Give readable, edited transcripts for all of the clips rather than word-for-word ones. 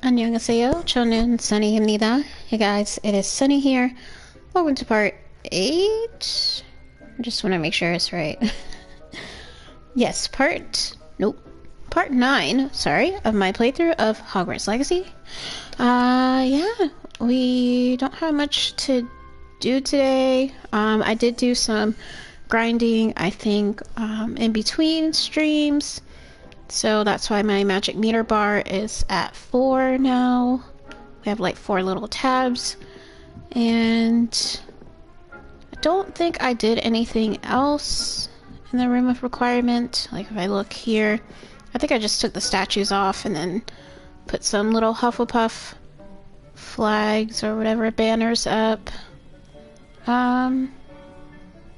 안녕하세요. 저는 Sunny입니다. Hey guys, it is Sunny here. Welcome to part 8. I just want to make sure it's right. Yes, part 9, sorry, of my playthrough of Hogwarts Legacy. Yeah, we don't have much to do today. I did do some grinding, I think, in between streams. So that's why my magic meter bar is at 4 now. We have like 4 little tabs. And I don't think I did anything else in the room of requirement. Like if I look here, I think I just took the statues off and then put some little Hufflepuff flags or whatever banners up.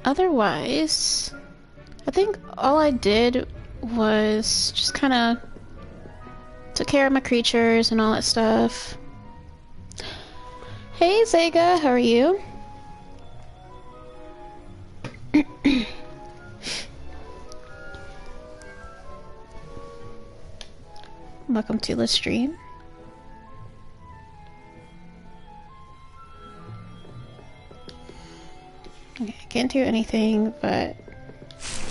Otherwise, I think all I did was just kind of took care of my creatures and all that stuff. Hey Zega, how are you? Welcome to the stream. Okay, I can't do anything, but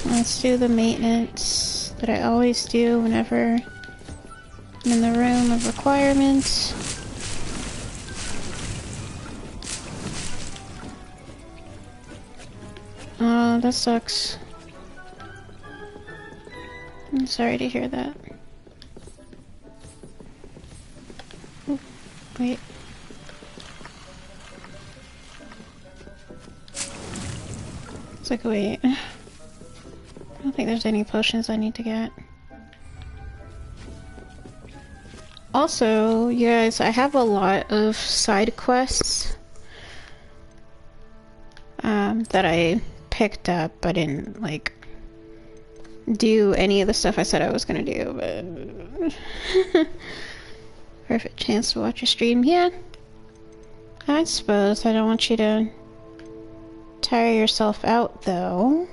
let's do the maintenance that I always do whenever I'm in the room of requirements. Oh, that sucks. I'm sorry to hear that. Ooh, wait. It's like, wait. I don't think there's any potions I need to get. Also, you guys, I have a lot of side quests that I picked up. I didn't, like, do any of the stuff I said I was gonna do, but... Perfect chance to watch your stream. Yeah, I suppose. I don't want you to tire yourself out, though.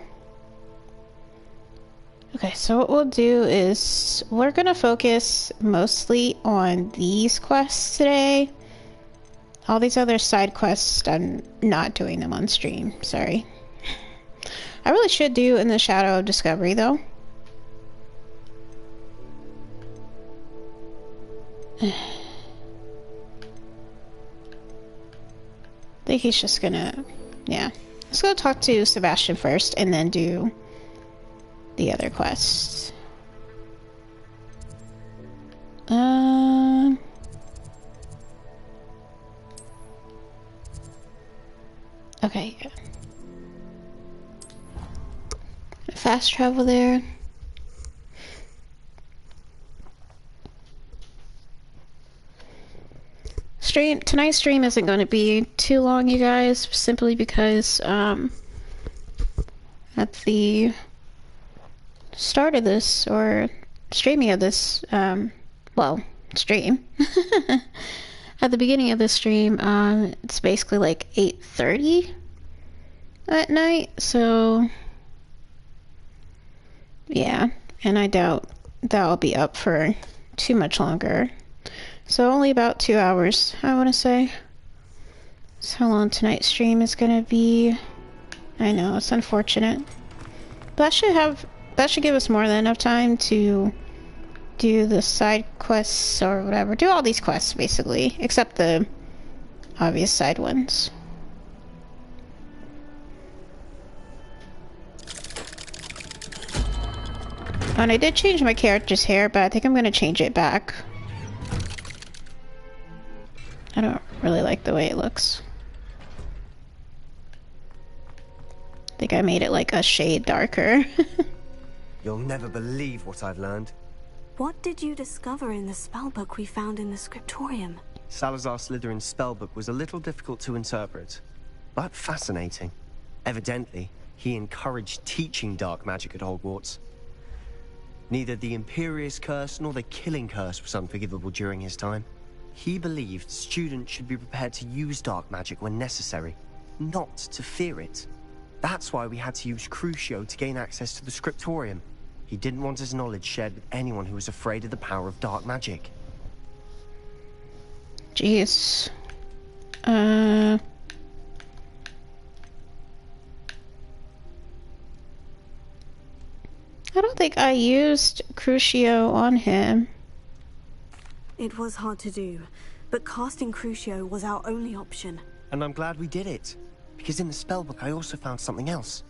Okay, so what we'll do is we're gonna focus mostly on these quests today. All these other side quests, I'm not doing them on stream, sorry. I really should do In the Shadow of Discovery, though. I think he's just gonna, yeah. Let's go talk to Sebastian first and then do the other quests. Okay, yeah. Fast travel there. Tonight's stream isn't going to be too long, you guys, simply because at the start of this, or streaming of this, well, stream, at the beginning of this stream, it's basically like 8:30 at night, so yeah, and I doubt that'll be up for too much longer. So only about 2 hours, I want to say. That's how long tonight's stream is gonna be. I know, it's unfortunate. But that should give us more than enough time to do the side quests or whatever. Do all these quests, basically. Except the obvious side ones. And I did change my character's hair, but I think I'm gonna change it back. I don't really like the way it looks. I think I made it like a shade darker. You'll never believe what I've learned. What did you discover in the spellbook we found in the scriptorium? Salazar Slytherin's spellbook was a little difficult to interpret, but fascinating. Evidently, he encouraged teaching dark magic at Hogwarts. Neither the Imperious Curse nor the Killing Curse was unforgivable during his time. He believed students should be prepared to use dark magic when necessary, not to fear it. That's why we had to use Crucio to gain access to the scriptorium. He didn't want his knowledge shared with anyone who was afraid of the power of dark magic. Jeez. I don't think I used Crucio on him. It was hard to do, but casting Crucio was our only option. And I'm glad we did it, because in the spellbook I also found something else.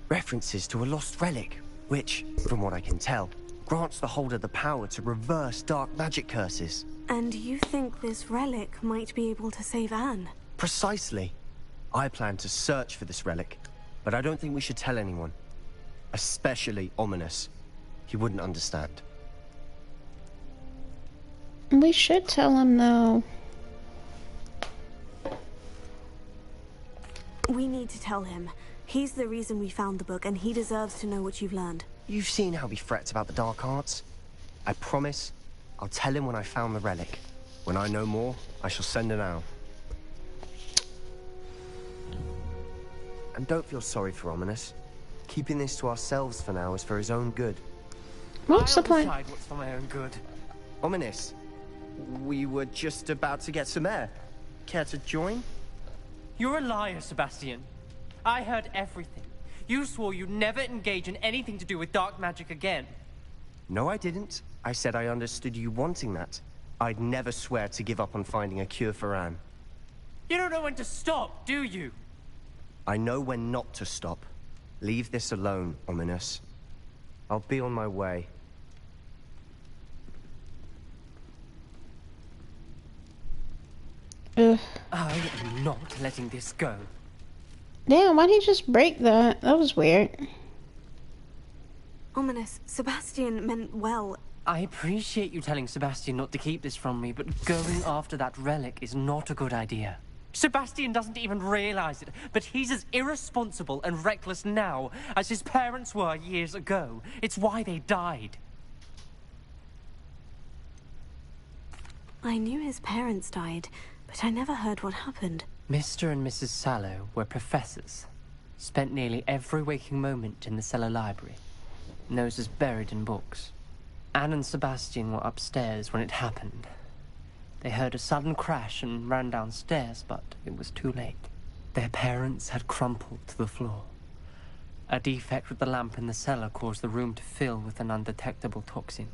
References to a lost relic, which, from what I can tell, grants the holder the power to reverse dark magic curses. And you think this relic might be able to save Anne? Precisely. I plan to search for this relic, but I don't think we should tell anyone. Especially Ominous. He wouldn't understand. We should tell him, though. We need to tell him. He's the reason we found the book, and he deserves to know what you've learned. You've seen how he frets about the dark arts. I promise, I'll tell him when I found the relic. When I know more, I shall send an owl. And don't feel sorry for Ominous. Keeping this to ourselves for now is for his own good. What's the point? Decide what's for my own good. Ominous, we were just about to get some air. Care to join? You're a liar, Sebastian. I heard everything. You swore you'd never engage in anything to do with dark magic again. No, I didn't. I said I understood you wanting that. I'd never swear to give up on finding a cure for Anne. You don't know when to stop, do you? I know when not to stop. Leave this alone, Ominous. I'll be on my way. Ugh. I am not letting this go. Damn, why'd he just break that? That was weird. Ominous, Sebastian meant well. I appreciate you telling Sebastian not to keep this from me, but going after that relic is not a good idea. Sebastian doesn't even realize it, but he's as irresponsible and reckless now as his parents were years ago. It's why they died. I knew his parents died, but I never heard what happened. Mr. and Mrs. Sallow were professors. Spent nearly every waking moment in the cellar library. Noses buried in books. Anne and Sebastian were upstairs when it happened. They heard a sudden crash and ran downstairs, but it was too late. Their parents had crumpled to the floor. A defect with the lamp in the cellar caused the room to fill with an undetectable toxin.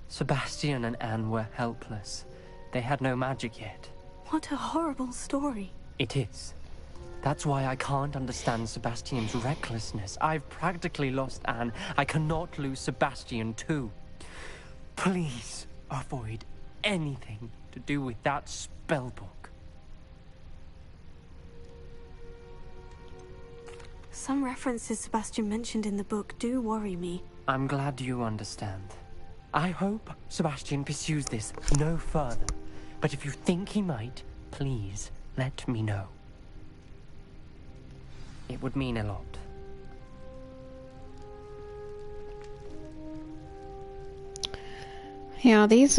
Sebastian and Anne were helpless. They had no magic yet. What a horrible story. It is. That's why I can't understand Sebastian's recklessness. I've practically lost Anne. I cannot lose Sebastian too. Please avoid anything to do with that spellbook. Some references Sebastian mentioned in the book do worry me. I'm glad you understand. I hope Sebastian pursues this no further. But if you think he might, please let me know. It would mean a lot. Yeah, these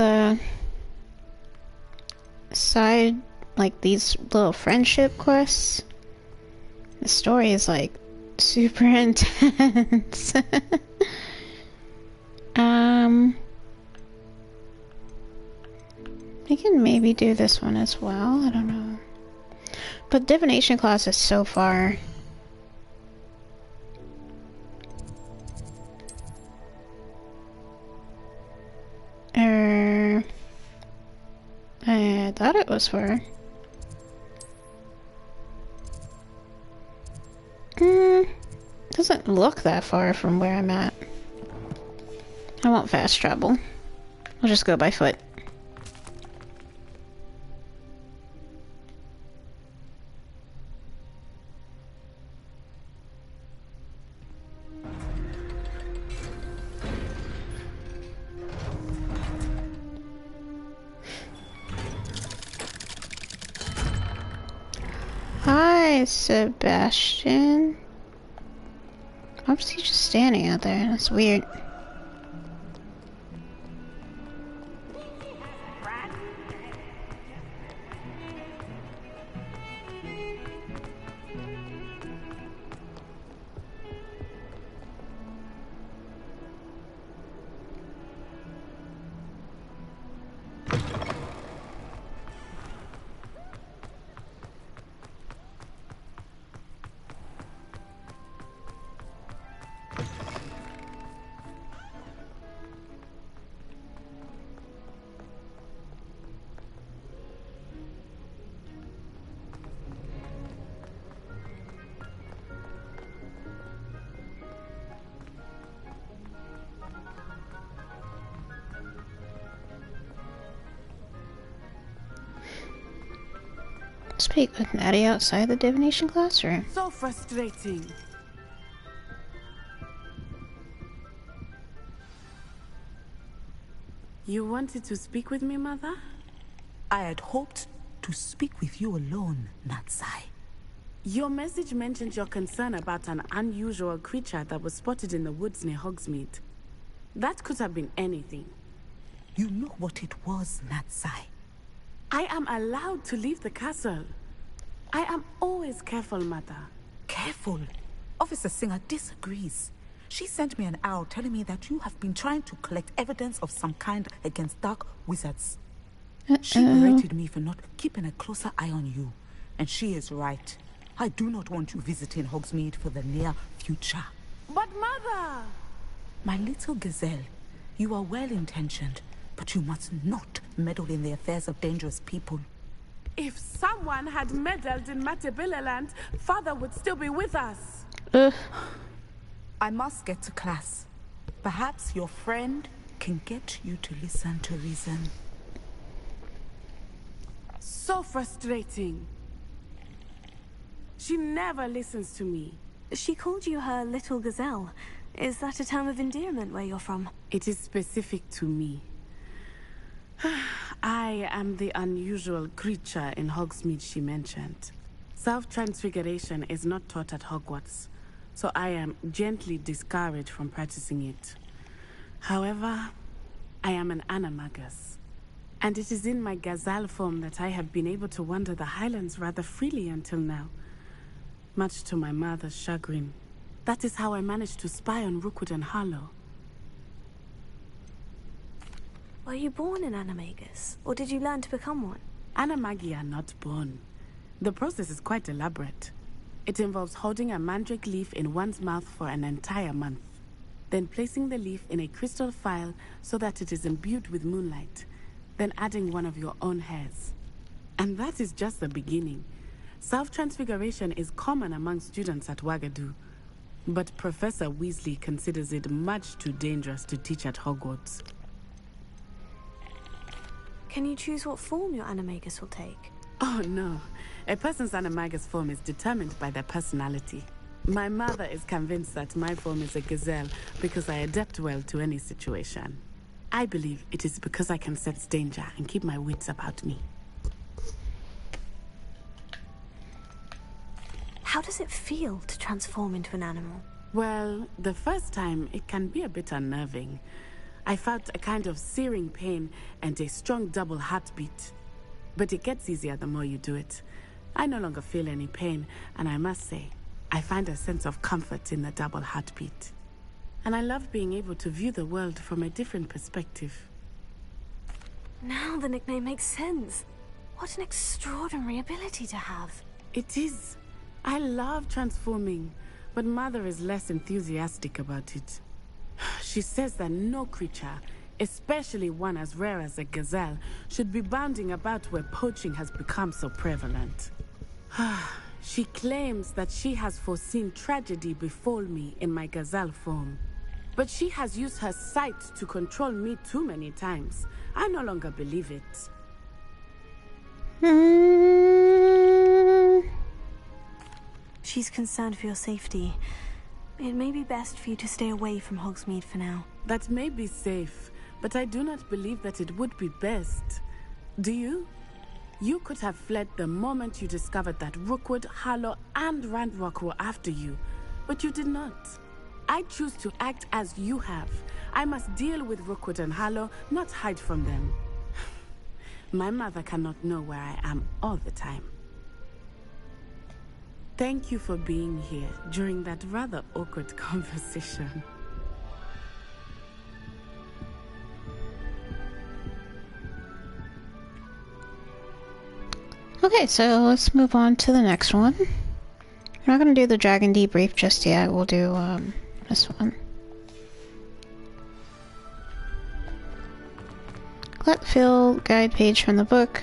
side, like these little friendship quests, the story is like super intense. I can maybe do this one as well, I don't know. But divination class is so far. I thought it was far. Doesn't look that far from where I'm at. I won't fast travel. I'll just go by foot. Hi, Sebastian. Why was he just standing out there? That's weird. Speak with Maddie outside the divination classroom. So frustrating. You wanted to speak with me, Mother? I had hoped to speak with you alone, Natsai. Your message mentioned your concern about an unusual creature that was spotted in the woods near Hogsmeade. That could have been anything. You know what it was, Natsai. I am allowed to leave the castle. I am always careful, Mother. Careful. Officer Singer disagrees. She sent me an owl telling me that you have been trying to collect evidence of some kind against dark wizards. She berated me for not keeping a closer eye on you. And she is right. I do not want you visiting Hogsmeade for the near future. But Mother! My little gazelle, you are well-intentioned, but you must not meddle in the affairs of dangerous people. If someone had meddled in Matabeleland, Father would still be with us. I must get to class. Perhaps your friend can get you to listen to reason. So frustrating. She never listens to me. She called you her little gazelle. Is that a term of endearment where you're from? It is specific to me. I am the unusual creature in Hogsmeade she mentioned. Self-transfiguration is not taught at Hogwarts, so I am gently discouraged from practicing it. However, I am an animagus, and it is in my gazelle form that I have been able to wander the Highlands rather freely until now, much to my mother's chagrin. That is how I managed to spy on Rookwood and Harlow. Were you born an animagus, or did you learn to become one? Animagi are not born. The process is quite elaborate. It involves holding a mandrake leaf in one's mouth for an entire month, then placing the leaf in a crystal phial so that it is imbued with moonlight, then adding one of your own hairs. And that is just the beginning. Self-transfiguration is common among students at Wagadu, but Professor Weasley considers it much too dangerous to teach at Hogwarts. Can you choose what form your animagus will take? Oh no. A person's animagus form is determined by their personality. My mother is convinced that my form is a gazelle because I adapt well to any situation. I believe it is because I can sense danger and keep my wits about me. How does it feel to transform into an animal? Well, the first time it can be a bit unnerving. I felt a kind of searing pain and a strong double heartbeat. But it gets easier the more you do it. I no longer feel any pain, and I must say, I find a sense of comfort in the double heartbeat. And I love being able to view the world from a different perspective. Now the nickname makes sense. What an extraordinary ability to have. It is. I love transforming, but Mother is less enthusiastic about it. She says that no creature, especially one as rare as a gazelle, should be bounding about where poaching has become so prevalent. She claims that she has foreseen tragedy befall me in my gazelle form. But she has used her sight to control me too many times. I no longer believe it. She's concerned for your safety. It may be best for you to stay away from Hogsmeade for now. That may be safe, but I do not believe that it would be best. Do you? You could have fled the moment you discovered that Rookwood, Harlow, and Ranrock were after you, but you did not. I choose to act as you have. I must deal with Rookwood and Harlow, not hide from them. My mother cannot know where I am all the time. Thank you for being here during that rather awkward conversation. Okay, so let's move on to the next one. We're not gonna do the Dragon Debrief just yet. We'll do this one. Collect fill guide page from the book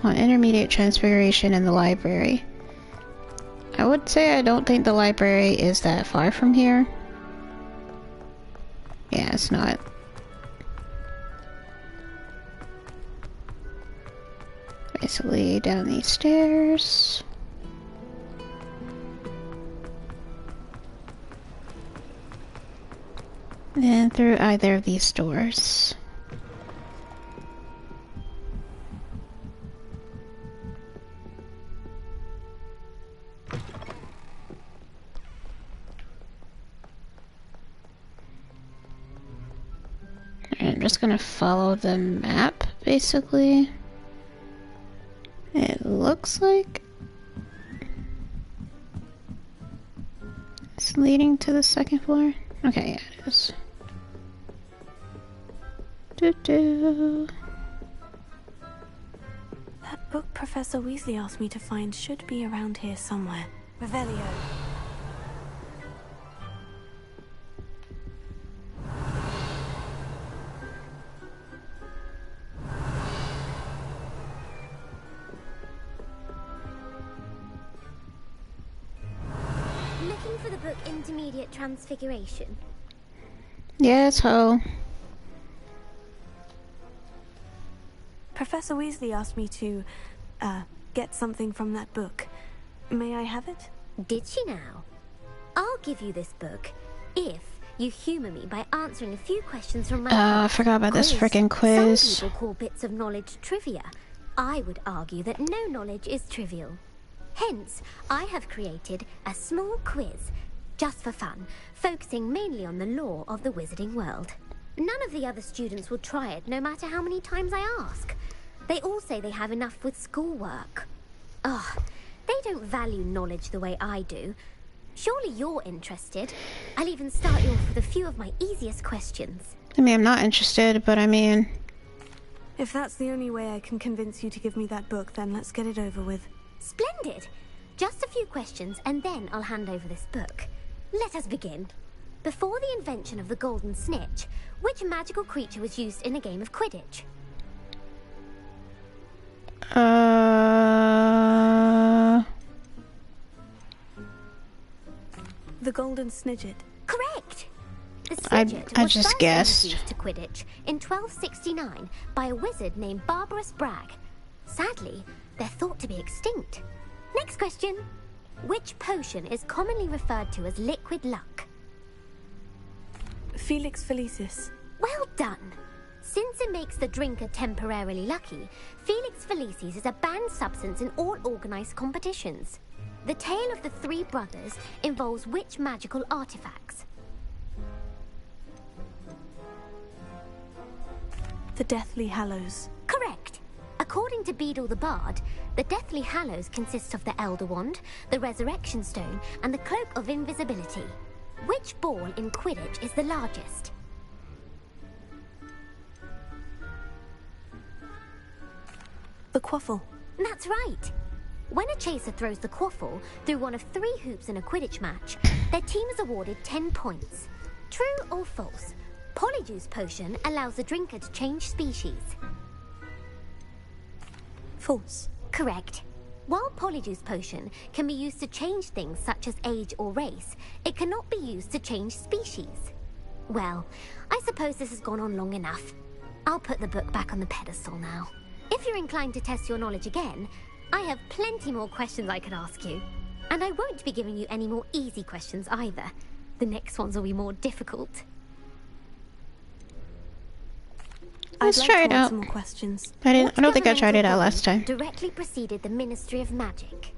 on intermediate transfiguration in the library. I would say I don't think the library is that far from here. Yeah, it's not. Basically down these stairs. And through either of these doors. I'm just gonna follow the map, basically. It looks like it's leading to the second floor. Okay, yeah, it is. Doo-doo. That book Professor Weasley asked me to find should be around here somewhere. Revelio. Looking for the book Intermediate Transfiguration? Yes, ho. Professor Weasley asked me to, get something from that book. May I have it? Did she now? I'll give you this book if you humor me by answering a few questions from my I forgot about this freaking quiz. Some people call bits of knowledge trivia. I would argue that no knowledge is trivial. Hence, I have created a small quiz, just for fun, focusing mainly on the lore of the wizarding world. None of the other students will try it, no matter how many times I ask. They all say they have enough with schoolwork. Ugh, they don't value knowledge the way I do. Surely you're interested. I'll even start you off with a few of my easiest questions. I mean, I'm not interested, but I mean... If that's the only way I can convince you to give me that book, then let's get it over with. Splendid! Just a few questions, and then I'll hand over this book. Let us begin. Before the invention of the golden snitch, which magical creature was used in a game of Quidditch? The golden snidget. Correct! The I snidget was just first guessed. introduced to Quidditch in 1269 by a wizard named Barbarous Bragg. Sadly, they're thought to be extinct. Next question. Which potion is commonly referred to as liquid luck? Felix Felicis. Well done! Since it makes the drinker temporarily lucky, Felix Felicis is a banned substance in all organized competitions. The tale of the three brothers involves which magical artifacts? The Deathly Hallows. Correct! According to Beedle the Bard, the Deathly Hallows consist of the Elder Wand, the Resurrection Stone, and the Cloak of Invisibility. Which ball in Quidditch is the largest? The Quaffle. That's right! When a chaser throws the quaffle through one of 3 hoops in a Quidditch match, their team is awarded 10 points. True or false? Polyjuice Potion allows the drinker to change species. False. Correct. While Polyjuice Potion can be used to change things such as age or race, it cannot be used to change species. Well, I suppose this has gone on long enough. I'll put the book back on the pedestal now. If you're inclined to test your knowledge again, I have plenty more questions I could ask you. And I won't be giving you any more easy questions either. The next ones will be more difficult. Let's try it out. Some more questions. I don't think I What tried it out governmental last body time. directly preceded the Ministry of Magic?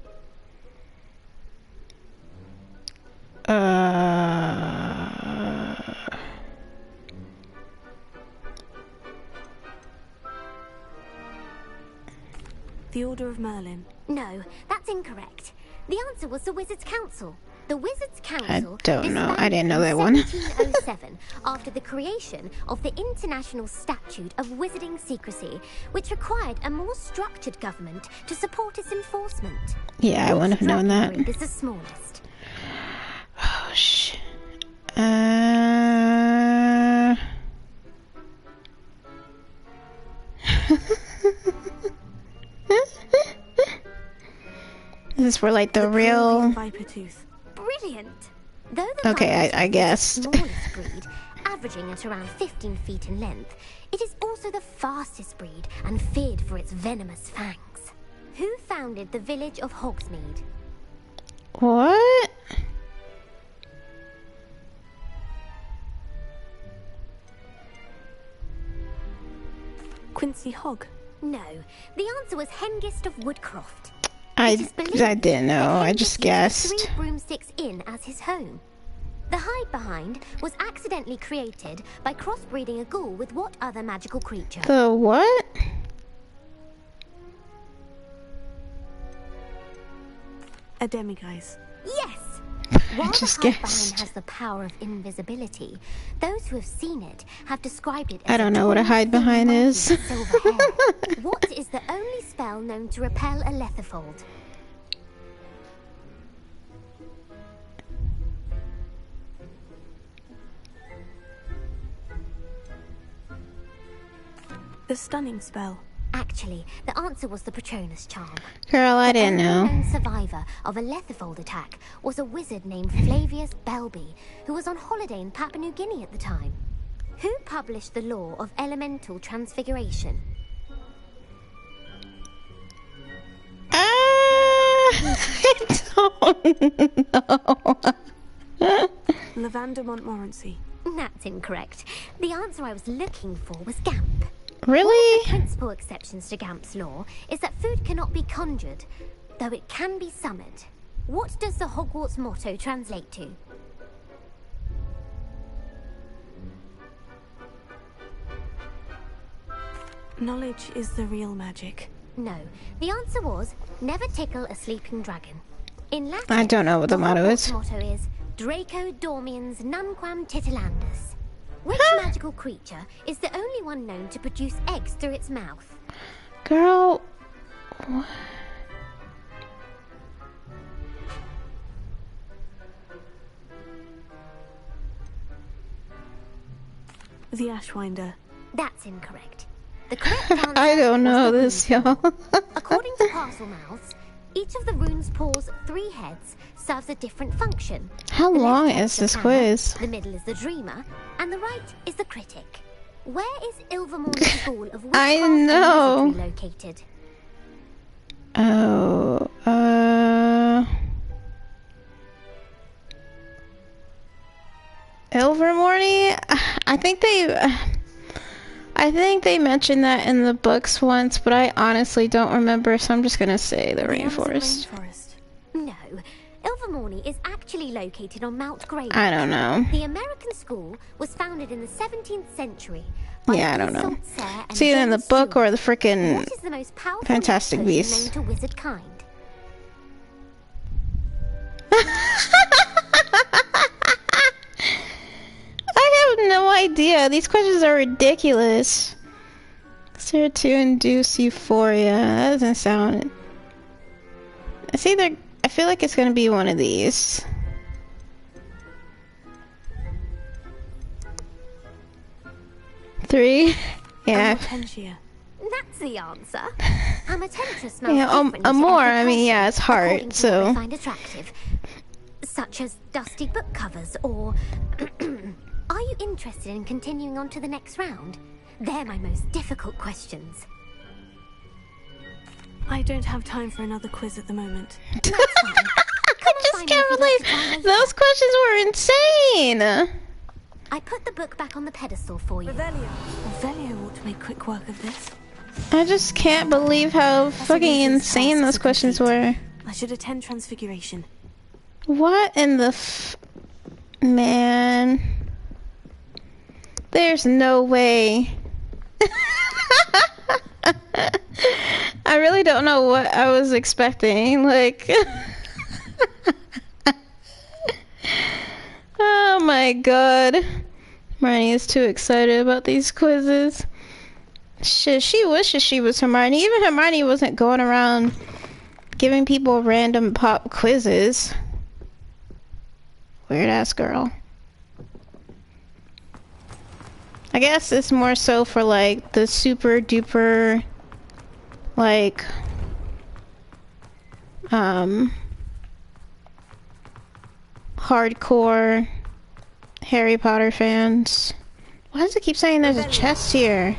The Order of Merlin. No, that's incorrect. The answer was the Wizards' Council. The Wizards' Council don't know. I disbanded didn't know in that one. 1707 after the creation of the International Statute of Wizarding Secrecy, which required a more structured government to support its enforcement. Yeah, I wouldn't have known that. Which dragon breed is the smallest? Oh, shit. This is for like the real... Viper Tooth. Brilliant! Though the Okay, viper I is guessed. the smallest breed, averaging at around 15 feet in length, it is also the fastest breed and feared for its venomous fangs. Who founded the village of Hogsmeade? What? Quincy Hogg. No, the answer was Hengist of Woodcroft. I It is believed didn't know. that I Hengist just used guessed. the 3 Broomsticks Inn as his home. The hide behind was accidentally created by crossbreeding a ghoul with what other magical creature? The what? A demiguise. Yes! While just the hide guessed. behind has the power of invisibility, those who have seen it have described it as I don't know what a tall, hide thin behind monkey is. with silver hair. What is the only spell known to repel a letherfold? The stunning spell. Actually, the answer was the Patronus charm. Girl, I didn't The only know. known survivor of a letherfold attack was a wizard named Flavius Belby, who was on holiday in Papua New Guinea at the time. Who published the law of elemental transfiguration? I don't know. Lavender Montmorency. That's incorrect. The answer I was looking for was Gamp. Really? Principal exceptions to Gamp's law is that food cannot be conjured, though it can be summoned. What does the Hogwarts motto translate to? Knowledge is the real magic. No, the answer was never tickle a sleeping dragon. In Latin, I don't know what the motto Hogwarts is. motto is Draco Dormiens Nunquam Titilandus. Which magical creature is the only one known to produce eggs through its mouth? Girl. The Ashwinder. That's incorrect. The correct answer I don't was know the this, rune. y'all. According to parcel mouths, each of the rune's paws' 3 heads serves a different function. How The left long head is the this planner, quiz? The middle is the dreamer, and the right is the critic. Where is Ilvermorny's School of Witchcraft I and know. Wizardry located? Oh, Ilvermorny? I think they mentioned that in the books once, but I honestly don't remember, so I'm just gonna say the Amazon rainforest. rainforest. No, Ilvermorny is actually located on Mount Grey. I don't know. The American school was founded in the 17th century. By Yeah, I don't know. Isolde Sayre and See it in the James book Stewart. or the frickin' What is the most powerful Fantastic potion Beasts? known to wizard kind? I have no idea. These questions are ridiculous. Zero to induce euphoria. That doesn't sound. It's either. I feel like it's gonna be one of these. Three. Yeah. Hortensia. That's the answer. Amatentra smells Yeah. different to Amor. every I mean, yeah, person, it's hard. according to what they So. find attractive, such as dusty book covers or. Are you interested in continuing on to the next round? They're my most difficult questions. I don't have time for another quiz at the moment. That's fine. I just can't believe those questions were insane. I put the book back on the pedestal for you. Revelio ought to make quick work of this. I just can't believe how fucking amazing insane task those to questions complete. were. I should attend Transfiguration. What in the man? There's no way. I really don't know what I was expecting. Like, oh my god. Hermione is too excited about these quizzes. Shit, she wishes she was Hermione. Even Hermione wasn't going around giving people random pop quizzes. Weird ass girl. I guess it's more so for like the super duper like hardcore Harry Potter fans. Why does it keep saying there's a chest here?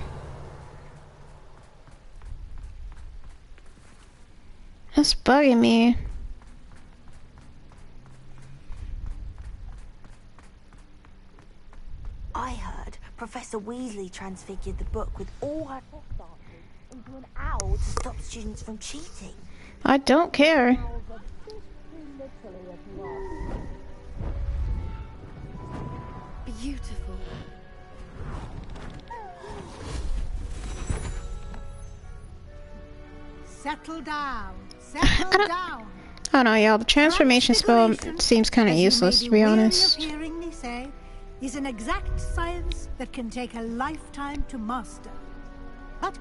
That's bugging me. I heard Professor Weasley transfigured the book with all her test answers into an owl to stop students from cheating. I don't care. Beautiful. Settle down. Settle down. I don't know, y'all. The transformation spell seems kind of useless, to be honest. Hearing me say, is an exact science that can take a lifetime to master. But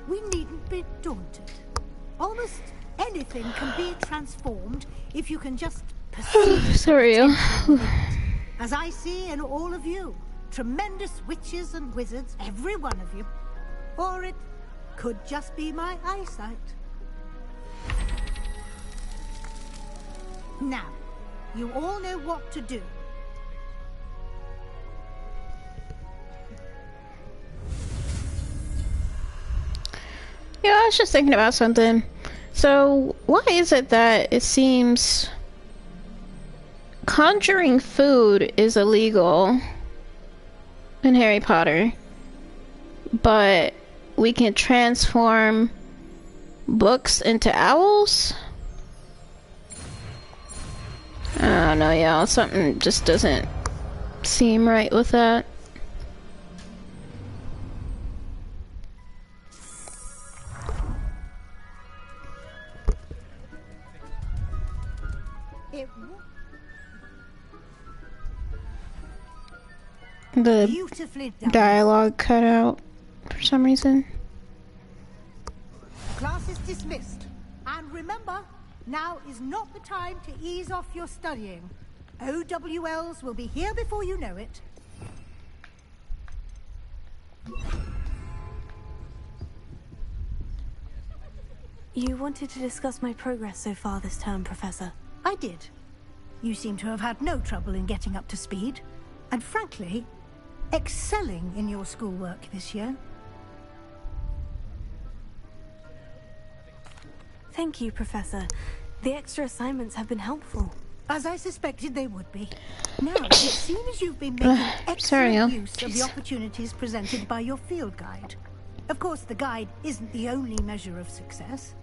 we needn't be daunted. Almost anything can be transformed if you can just perceive. Sorry. As I see in all of you, tremendous witches and wizards, every one of you. Or it could just be my eyesight. Now, you all know what to do. Yeah, I was just thinking about something. So, why is it that it seems conjuring food is illegal in Harry Potter, but we can transform books into owls? I don't know, y'all. Something just doesn't seem right with that. The dialogue cut out for some reason. Class is dismissed. And remember, now is not the time to ease off your studying. OWLs will be here before you know it. You wanted to discuss my progress so far this term, Professor. I did. You seem to have had no trouble in getting up to speed. And frankly, excelling in your schoolwork this year. Thank you, Professor. The extra assignments have been helpful. As I suspected they would be. Now, it seems you've been making excellent use of the opportunities presented by your field guide. Of course, the guide isn't the only measure of success.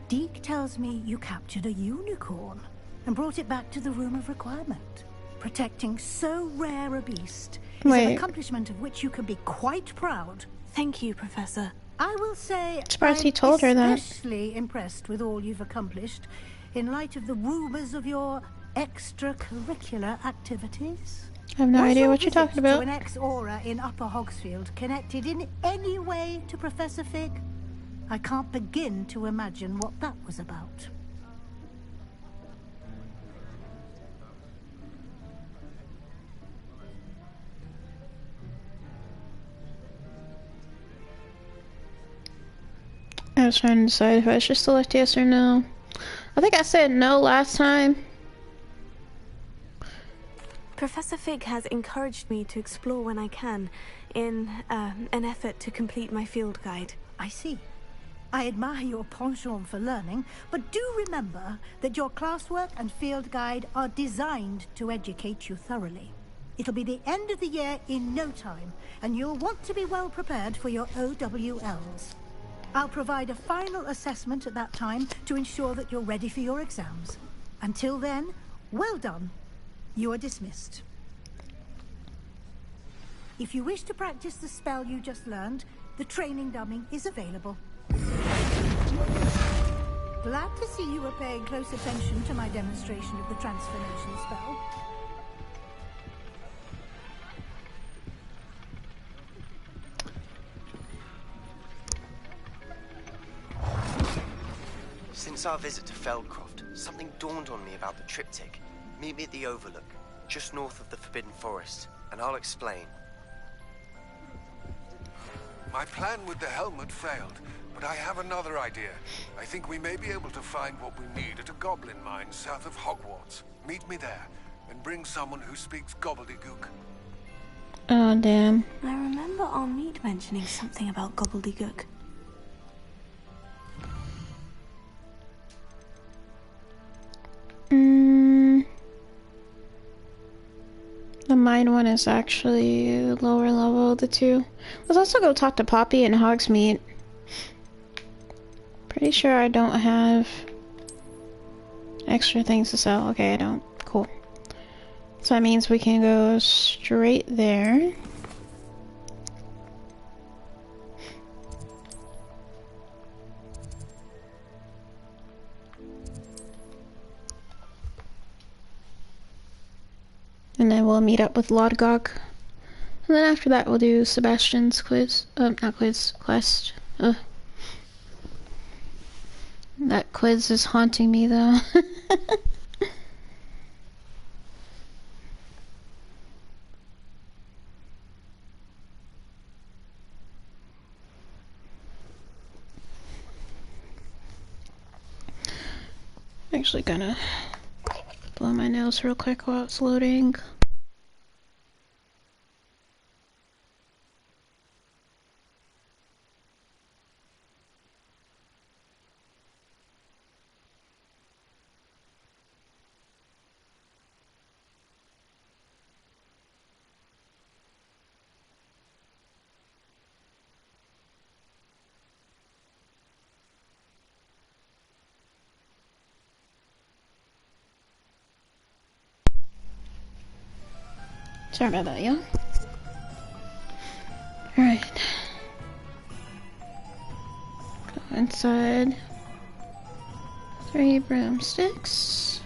Deke tells me you captured a unicorn and brought it back to the Room of Requirement. Protecting so rare a beast is an accomplishment of which you can be quite proud. Thank you, Professor. I will say Surprised he told her that. I'm especially impressed with all you've accomplished in light of the rumors of your extracurricular activities. I have no idea what you're talking about. Was your visit to an ex-aura in Upper Hogsfield connected in any way to Professor Fig? I can't begin to imagine what that was about. I was trying to decide if I should select yes or no. I think I said no last time. Professor Fig has encouraged me to explore when I can, in an effort to complete my field guide. I see. I admire your penchant for learning, but do remember that your classwork and field guide are designed to educate you thoroughly. It'll be the end of the year in no time, and you'll want to be well prepared for your OWLs. I'll provide a final assessment at that time to ensure that you're ready for your exams. Until then, well done. You are dismissed. If you wish to practice the spell you just learned, the training dummy is available. Glad to see you were paying close attention to my demonstration of the transformation spell. Since our visit to Feldcroft, something dawned on me about the triptych. Meet me at the Overlook, just north of the Forbidden Forest, and I'll explain. My plan with the helmet failed, but I have another idea. I think we may be able to find what we need at a goblin mine south of Hogwarts. Meet me there, and bring someone who speaks gobbledygook. Oh, damn. I remember our meet mentioning something about gobbledygook. mine one is actually lower level of the two. Let's also go talk to Poppy and Hogsmeade. Pretty sure I don't have extra things to sell. Okay, I don't. Cool. So that means we can go straight there. And then we'll meet up with Lodgok. And then after that we'll do Sebastian's quiz. Not quiz, quest. That quiz is haunting me though. I'm actually gonna blow my nose real quick while it's loading. Sorry about that, y'all. Alright. Go inside. 3 broomsticks.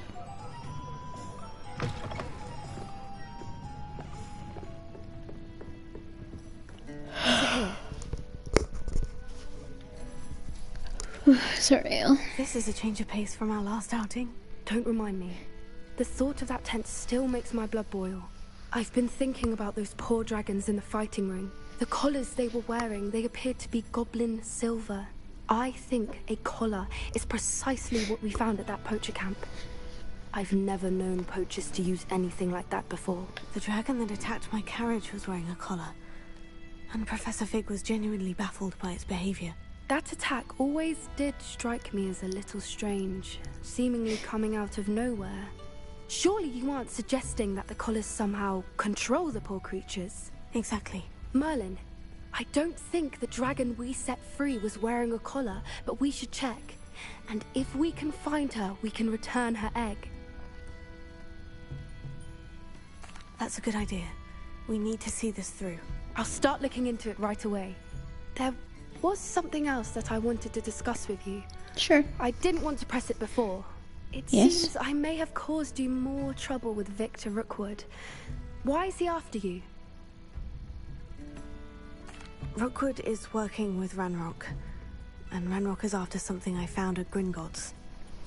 Sorry, y'all. This is a change of pace from our last outing. Don't remind me. The thought of that tent still makes my blood boil. I've been thinking about those poor dragons in the fighting ring. The collars they were wearing, they appeared to be goblin silver. I think a collar is precisely what we found at that poacher camp. I've never known poachers to use anything like that before. The dragon that attacked my carriage was wearing a collar. And Professor Fig was genuinely baffled by its behavior. That attack always did strike me as a little strange, seemingly coming out of nowhere. Surely you aren't suggesting that the collars somehow control the poor creatures? Exactly. Merlin, I don't think the dragon we set free was wearing a collar, but we should check. And if we can find her, we can return her egg. That's a good idea. We need to see this through. I'll start looking into it right away. There was something else that I wanted to discuss with you. Sure. I didn't want to press it before. It Yes? seems I may have caused you more trouble with Victor Rookwood. Why is he after you? Rookwood is working with Ranrock, and Ranrock is after something I found at Gringotts.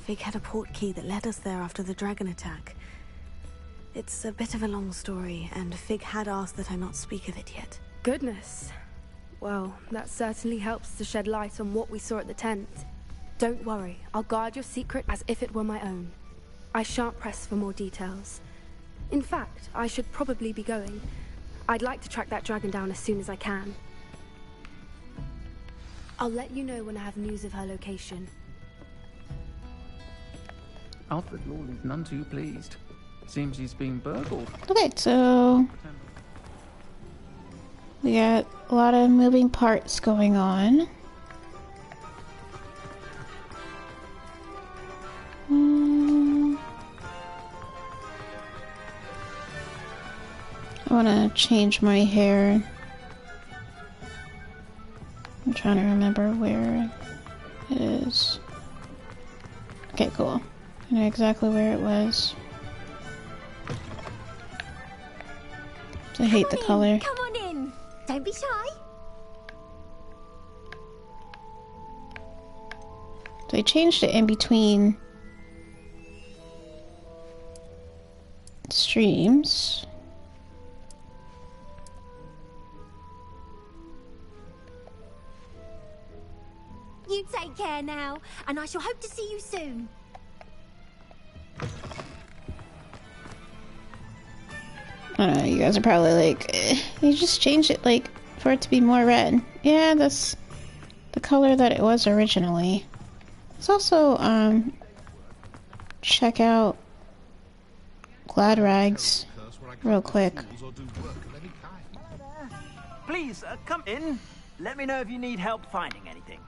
Fig had a portkey that led us there after the dragon attack. It's a bit of a long story, and Fig had asked that I not speak of it yet. Goodness. Well, that certainly helps to shed light on what we saw at the tent. Don't worry, I'll guard your secret as if it were my own. I shan't press for more details. In fact, I should probably be going. I'd like to track that dragon down as soon as I can. I'll let you know when I have news of her location. Alfred Lawley's none too pleased. Seems he's been burgled. Okay, so we got a lot of moving parts going on. I want to change my hair. I'm trying to remember where it is. Okay, cool. I know exactly where it was. I hate the color. Come on in. Don't be shy. They changed it in between streams. You take care now, and I shall hope to see you soon. I don't know, you guys are probably like, you just changed it, like, for it to be more red. Yeah, that's the color that it was originally. Let's also, check out Glad Rags. real quick. Please, come in. Let me know if you need help finding anything.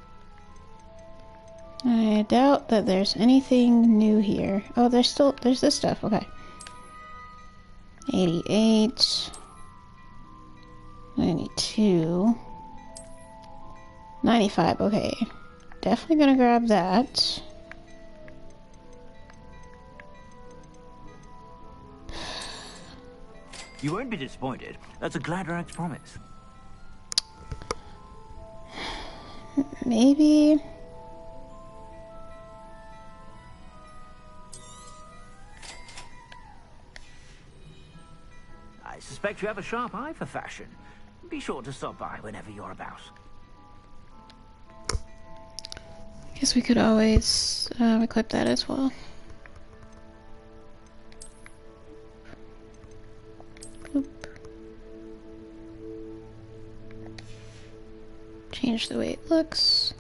I doubt that there's anything new here. Oh, there's this stuff. Okay. 88. 92. 95. Okay. Definitely gonna grab that. You won't be disappointed. That's a Gladrax promise. Maybe. I suspect you have a sharp eye for fashion. Be sure to stop by whenever you're about. Guess we could always equip that as well. Oop. Change the way it looks.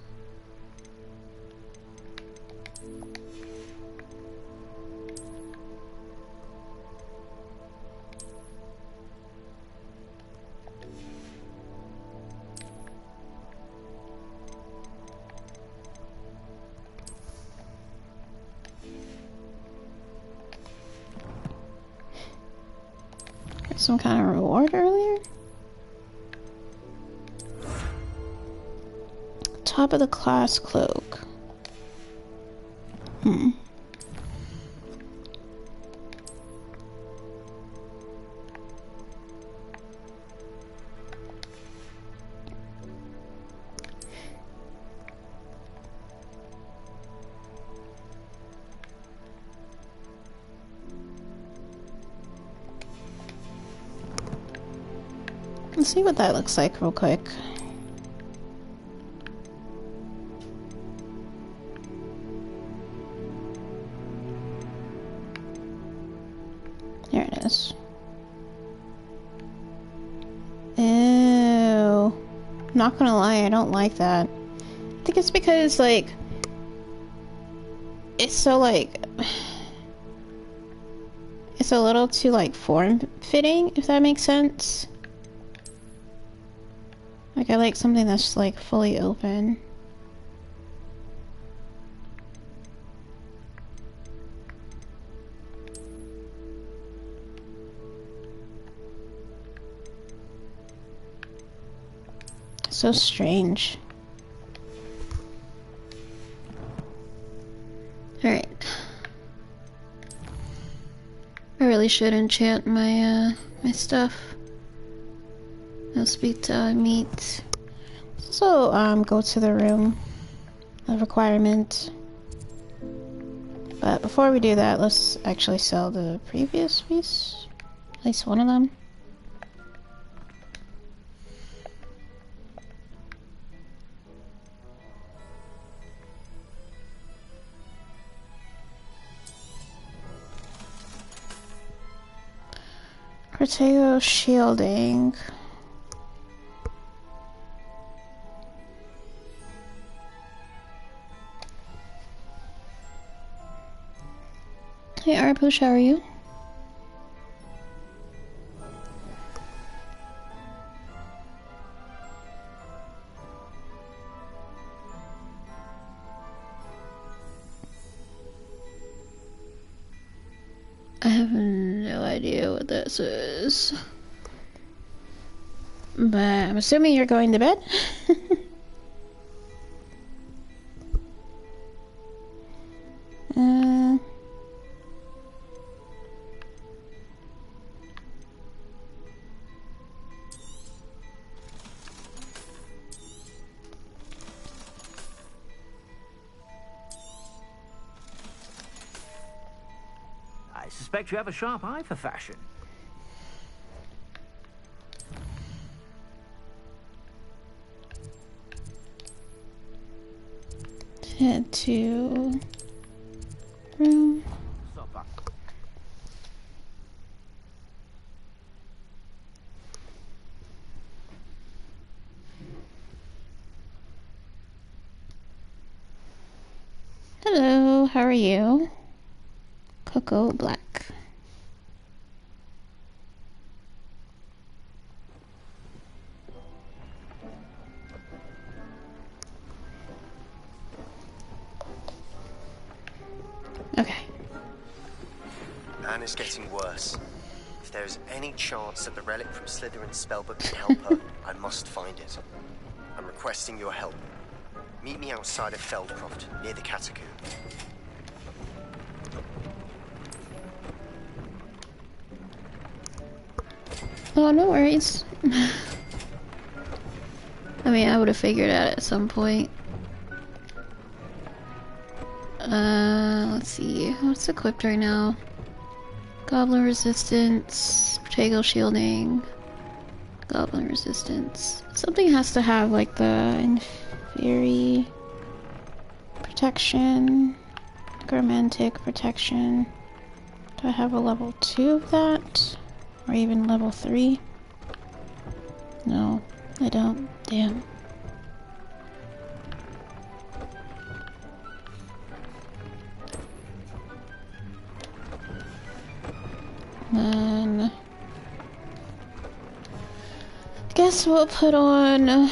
Some kind of reward earlier? Top of the class cloak. Let's see what that looks like real quick. There it is. Ew. Not gonna lie, I don't like that. I think it's because, like, it's so, like, it's a little too, like, form-fitting, if that makes sense. Like, I like something that's, like, fully open. So strange. Alright. I really should enchant my, my stuff. I'll speak to meat. So, go to the room of requirement. But before we do that, let's actually sell the previous piece. At least one of them. Protego shielding. Hey Arbush, how are you? I have no idea what this is. But I'm assuming you're going to bed? I suspect you have a sharp eye for fashion. Head to room. Hello, how are you? Cocoa Black. and it's getting worse. If there is any chance that the relic from Slytherin's spellbook can help her, I must find it. I'm requesting your help. Meet me outside of Feldcroft, near the catacomb. Oh, no worries. I mean, I would have figured out at some point. Let's see. What's equipped right now? Goblin resistance, Protego shielding, Goblin resistance. Something has to have like the Inferi protection, Necromantic protection. Do I have a level 2 of that? Or even level 3? No, I don't. Damn. Then guess we'll put on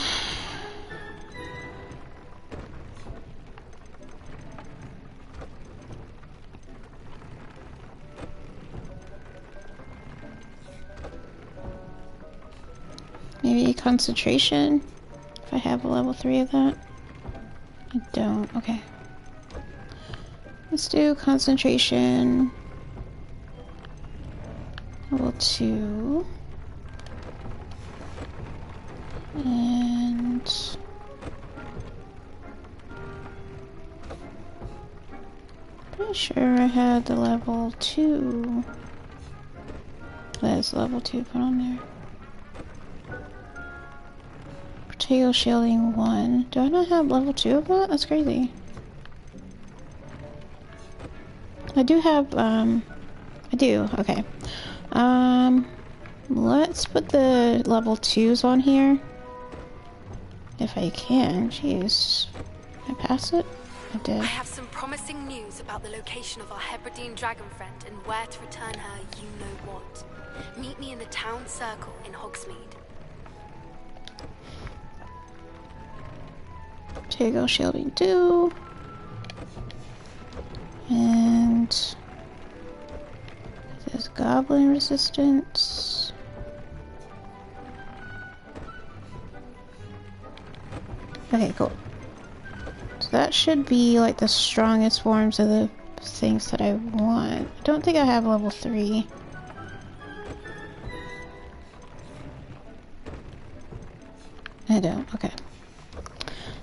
maybe concentration if I have a level 3 of that. I don't. Okay. Let's do concentration. Level 2. And pretty sure I had the level 2. There's level 2 put on there. Protego shielding 1. Do I not have level 2 of that? That's crazy. I do have, I do, okay. Let's put the level 2s on here. If I can, jeez. Can I pass it? I did. I have some promising news about the location of our Hebridean dragon friend and where to return her you-know-what. Meet me in the town circle in Hogsmeade. Protego shielding 2. And there's goblin resistance. Okay, cool. So that should be like the strongest forms of the things that I want. I don't think I have level 3. I don't, okay.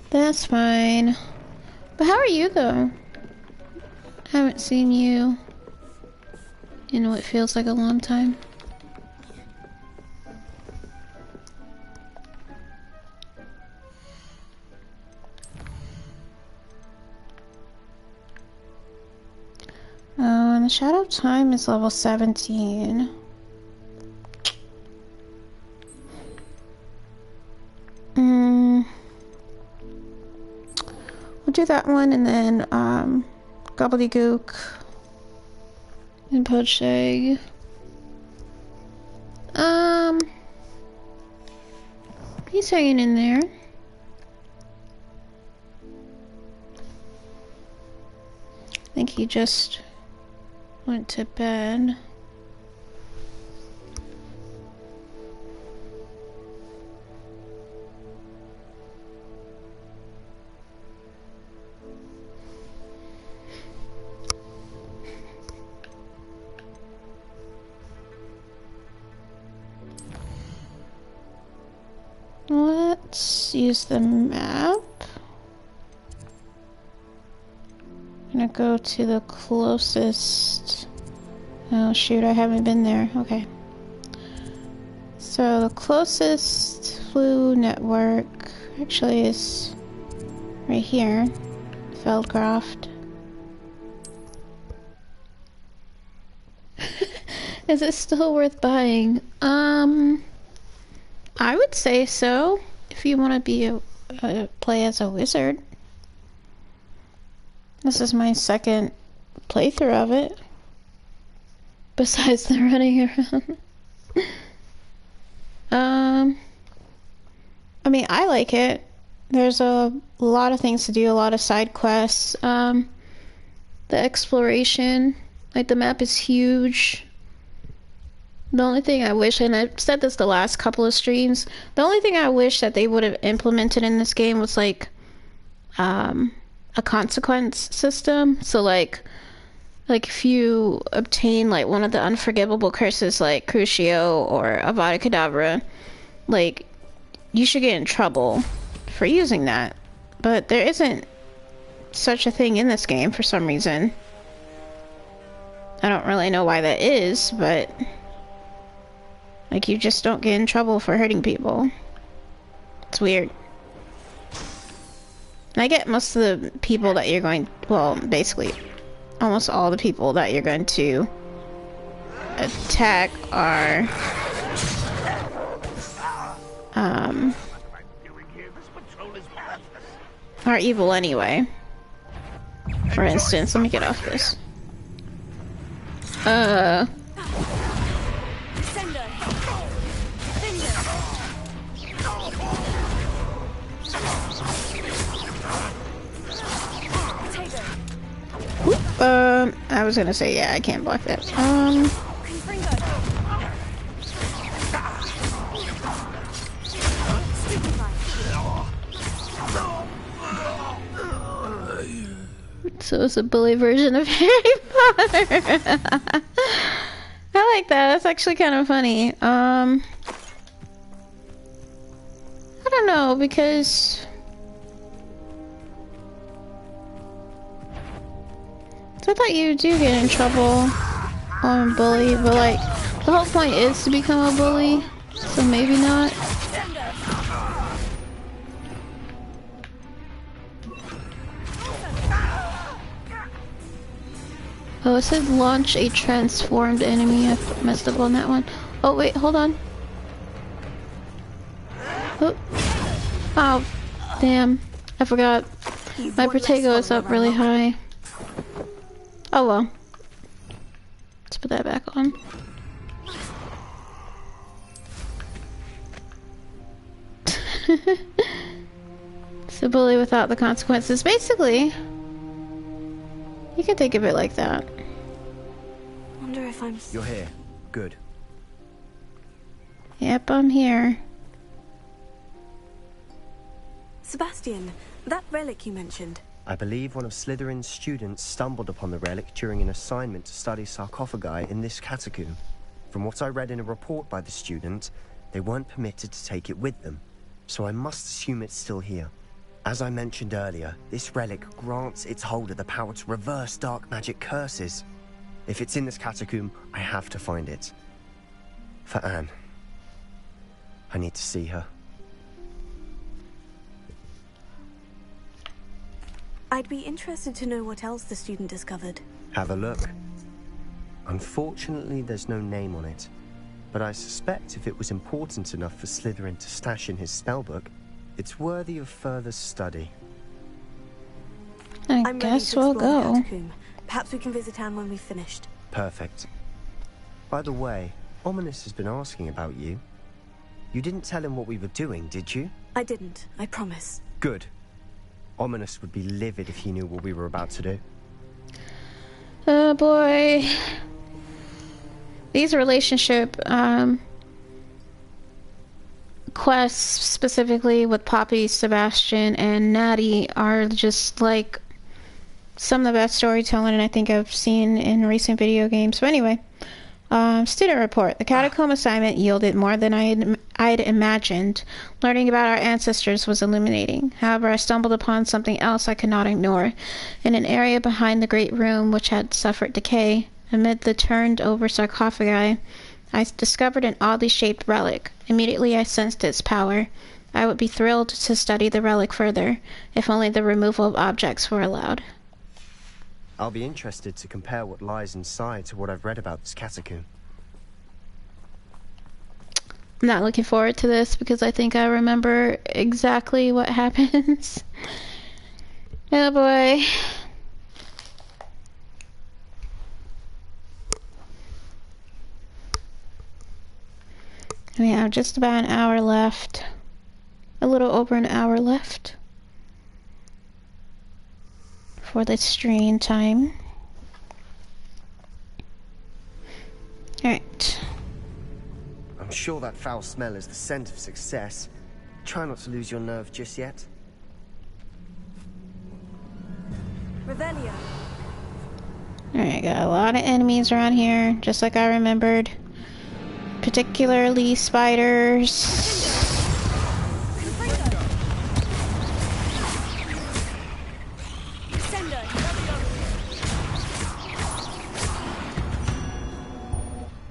That's fine. But how are you though? I haven't seen you in what feels like a long time. Oh, and the Shadow of Time is level 17. We'll do that one and then, Gobbledygook and poached egg. He's hanging in there. I think he just went to bed. Let's use the map. I'm gonna go to the closest. Oh shoot, I haven't been there. Okay. So the closest flu network actually is right here. Feldcroft. Is it still worth buying? I would say so, if you want to be play as a wizard. This is my second playthrough of it, besides the running around. I mean, I like it. There's a lot of things to do, a lot of side quests. The exploration, Like, the map is huge. The only thing I wish, and I've said this the last couple of streams, the only thing I wish that they would have implemented in this game was, like, a consequence system. So, like if you obtain, like, one of the unforgivable curses, like Crucio or Avada Kedavra, like, you should get in trouble for using that. But there isn't such a thing in this game for some reason. I don't really know why that is, but like, you just don't get in trouble for hurting people. It's weird. And I get most of the people that you're going, well, basically almost all the people that you're going to attack are evil anyway. For instance, let me get off this. I was gonna say, yeah, I can't block that. So it's a bully version of Harry Potter. I like that. That's actually kind of funny. I don't know, because I thought you do get in trouble on bully, but like, the whole point is to become a bully, so maybe not. Oh, it said launch a transformed enemy. I messed up on that one. Oh, wait, hold on. Oh, damn. I forgot. My Protego is up really high. Oh well. Let's put that back on. It's a bully without the consequences. Basically, you can think of it like that. Wonder if I'm... You're here. Good. Yep, I'm here. Sebastian, that relic you mentioned. I believe one of Slytherin's students stumbled upon the relic during an assignment to study sarcophagi in this catacomb. From what I read in a report by the student, they weren't permitted to take it with them, so I must assume it's still here. As I mentioned earlier, this relic grants its holder the power to reverse dark magic curses. If it's in this catacomb, I have to find it. For Anne. I need to see her. I'd be interested to know what else the student discovered. Have a look. Unfortunately, there's no name on it, but I suspect if it was important enough for Slytherin to stash in his spellbook, it's worthy of further study. I guess we'll go. Perhaps we can visit Anne when we've finished. Perfect. By the way, Ominous has been asking about you. You didn't tell him what we were doing, did you? I didn't, I promise. Good. Ominous would be livid if he knew what we were about to do. Oh boy. These relationship quests, specifically with Poppy, Sebastian, and Natty, are just like some of the best storytelling I think I've seen in recent video games. But anyway, student report. The catacomb assignment yielded more than I'd imagined. Learning about our ancestors was illuminating. However, I stumbled upon something else I could not ignore. In an area behind the great room which had suffered decay, amid the turned-over sarcophagi, I discovered an oddly shaped relic. Immediately I sensed its power. I would be thrilled to study the relic further, if only the removal of objects were allowed. I'll be interested to compare what lies inside to what I've read about this catacomb. I'm not looking forward to this because I think I remember exactly what happens. Oh boy. We have just about an hour left. A little over an hour left for the stream time. Alright. I'm sure that foul smell is the scent of success. Try not to lose your nerve just yet. Revelio. Alright, got a lot of enemies around here, just like I remembered. Particularly spiders.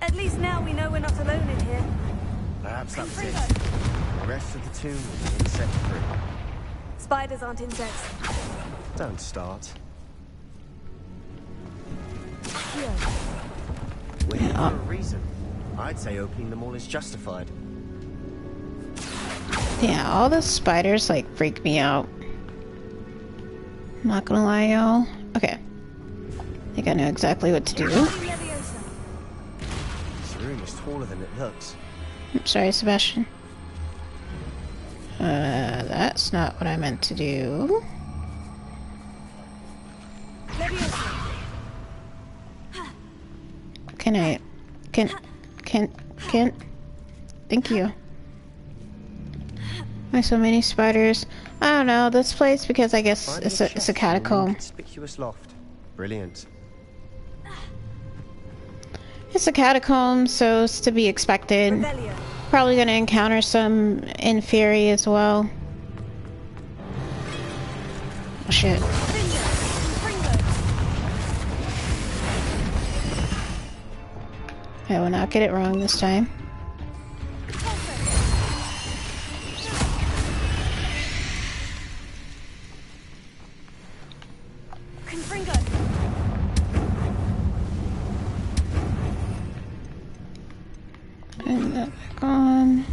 At least now we know we're not alone in here. Perhaps that's it. The rest of the tomb will be insect-free. Spiders aren't insects. Don't start. We're here for a reason. I'd say opening them all is justified. Yeah, all the spiders like freak me out. Not gonna lie, y'all. Okay. I think I know exactly what to do. This room is taller than it looks. I'm sorry, Sebastian. That's not what I meant to do. Can thank you. Why so many spiders? I don't know, this place, because I guess it's a catacomb. Conspicuous loft. Brilliant. It's a catacomb, so it's to be expected. Probably gonna encounter some inferi as well. Oh shit. I will not get it wrong this time. Put that back on.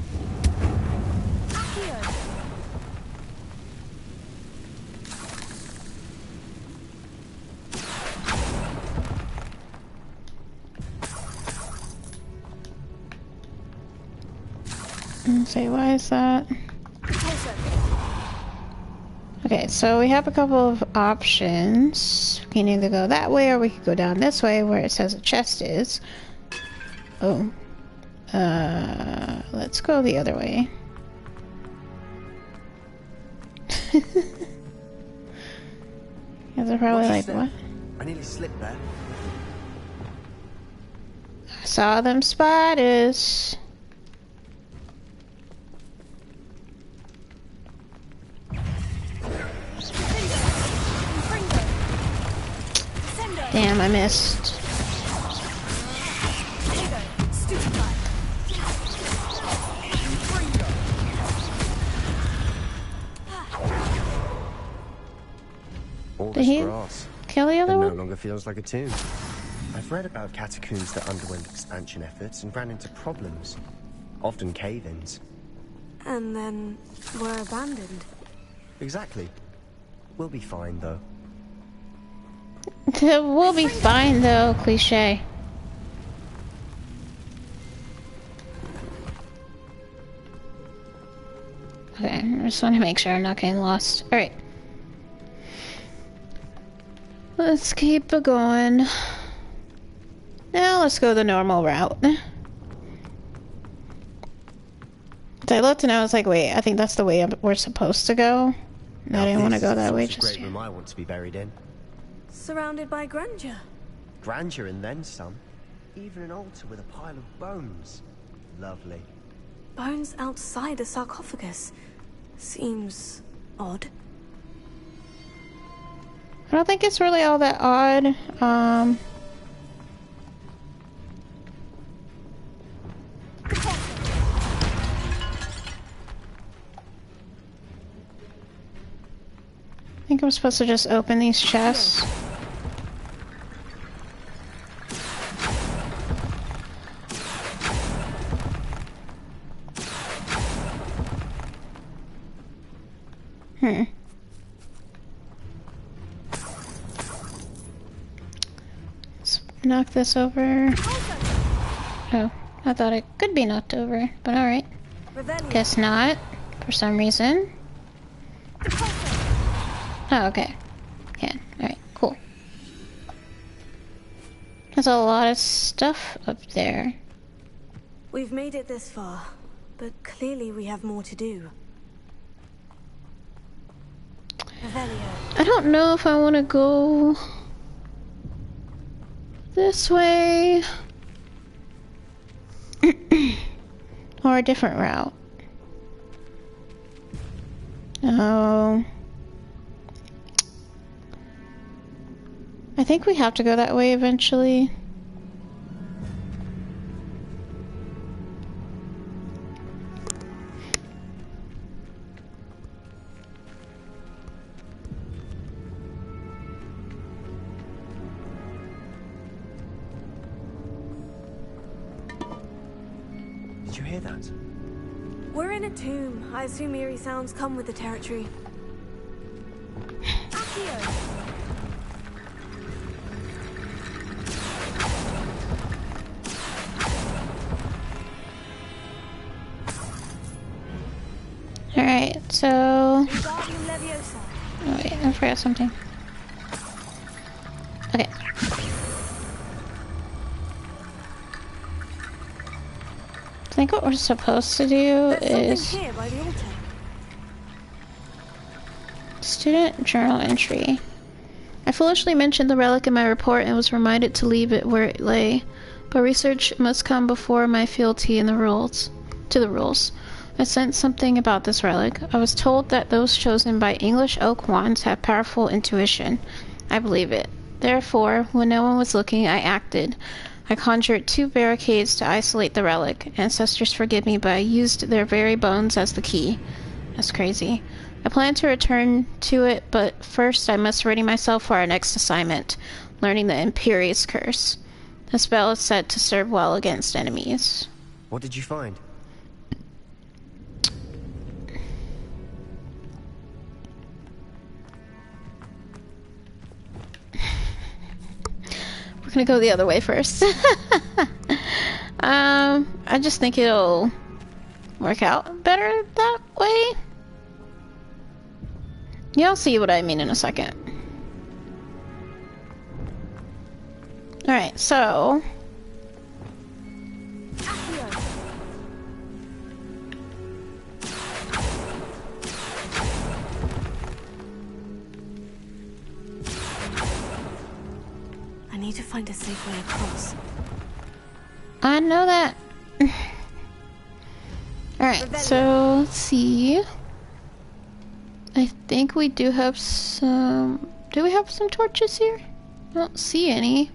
Say, why is that? Okay, so we have a couple of options. We can either go that way or we could go down this way where it says a chest is. Oh. Let's go the other way. Guys are probably like, what? I nearly slipped there. I saw them spiders. Damn, I missed. All Did this he grass. kill the other It no one? longer feels like a tomb. I've read about catacombs that underwent expansion efforts and ran into problems. Often cave-ins. And then were abandoned. Exactly. We'll be fine, though. We'll be fine though, cliche. Okay, I just want to make sure I'm not getting lost. Alright. Let's keep it going. Now let's go the normal route. I looked and I was like, wait, I think that's the way we're supposed to go. And I didn't want to go that way just great room I want to be buried in. Surrounded by grandeur. Grandeur and then some. Even an altar with a pile of bones. Lovely. Bones outside a sarcophagus. Seems odd. I don't think it's really all that odd. I think I'm supposed to just open these chests. Let's knock this over. Oh, I thought it could be knocked over, but alright. Guess not, for some reason. Oh, okay. Can. Alright, cool. There's a lot of stuff up there. We've made it this far, but clearly we have more to do. I don't know if I want to go this way or a different route. Oh, I think we have to go that way eventually. Did you hear that? We're in a tomb. I assume eerie sounds come with the territory. Alright, so... Oh wait, I forgot something. Okay. I think what we're supposed to do is... Student journal entry. I foolishly mentioned the relic in my report and was reminded to leave it where it lay. But research must come before my fealty in the rules. To the rules. I sensed something about this relic. I was told that those chosen by English oak wands have powerful intuition. I believe it. Therefore, when no one was looking, I acted. I conjured 2 barricades to isolate the relic. Ancestors forgive me, but I used their very bones as the key. That's crazy. I plan to return to it, but first I must ready myself for our next assignment, learning the Imperious Curse. The spell is said to serve well against enemies. What did you find? We're gonna go the other way first. I just think it'll work out better that way. Yeah, I'll see what I mean in a second. Alright, so... I need to find a safe way across. I know that. Alright, so let's see. I think we do have some... Do we have some torches here? I don't see any.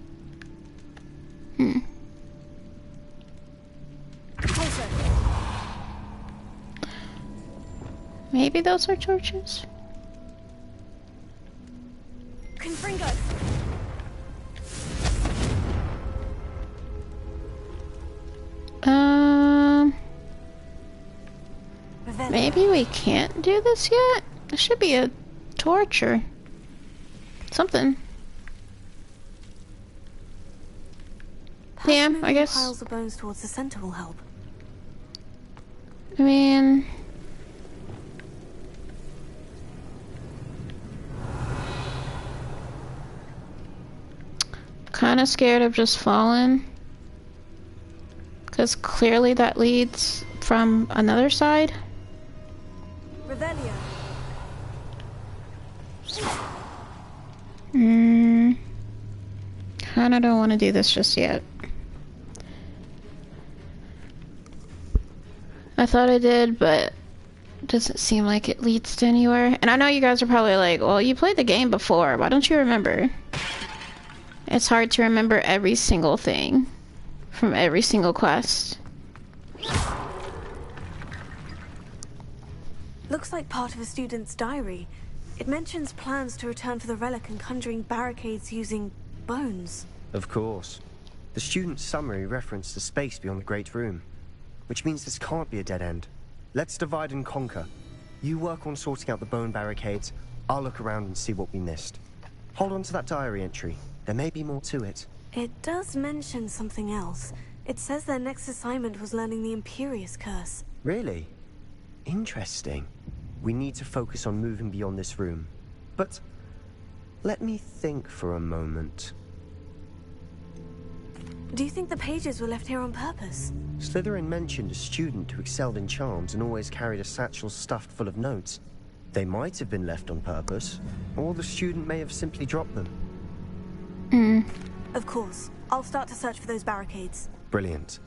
Maybe those are torches? Confringo. Maybe we can't do this yet? There should be a torch or something. Damn, I guess. Piles of bones towards the center will help. I mean... Kinda scared of just falling. Because clearly that leads from another side. Revelio. Kinda don't want to do this just yet. I thought I did, but it doesn't seem like it leads to anywhere. And I know you guys are probably like, well, you played the game before. Why don't you remember? It's hard to remember every single thing from every single quest. Looks like part of a student's diary. It mentions plans to return for the relic and conjuring barricades using bones. Of course. The student's summary referenced the space beyond the Great Room, which means this can't be a dead end. Let's divide and conquer. You work on sorting out the bone barricades. I'll look around and see what we missed. Hold on to that diary entry. There may be more to it. It does mention something else. It says their next assignment was learning the Imperious Curse. Really? Interesting. We need to focus on moving beyond this room. But let me think for a moment. Do you think the pages were left here on purpose? Slytherin mentioned a student who excelled in charms and always carried a satchel stuffed full of notes. They might have been left on purpose, or the student may have simply dropped them. Of course. I'll start to search for those barricades. Brilliant.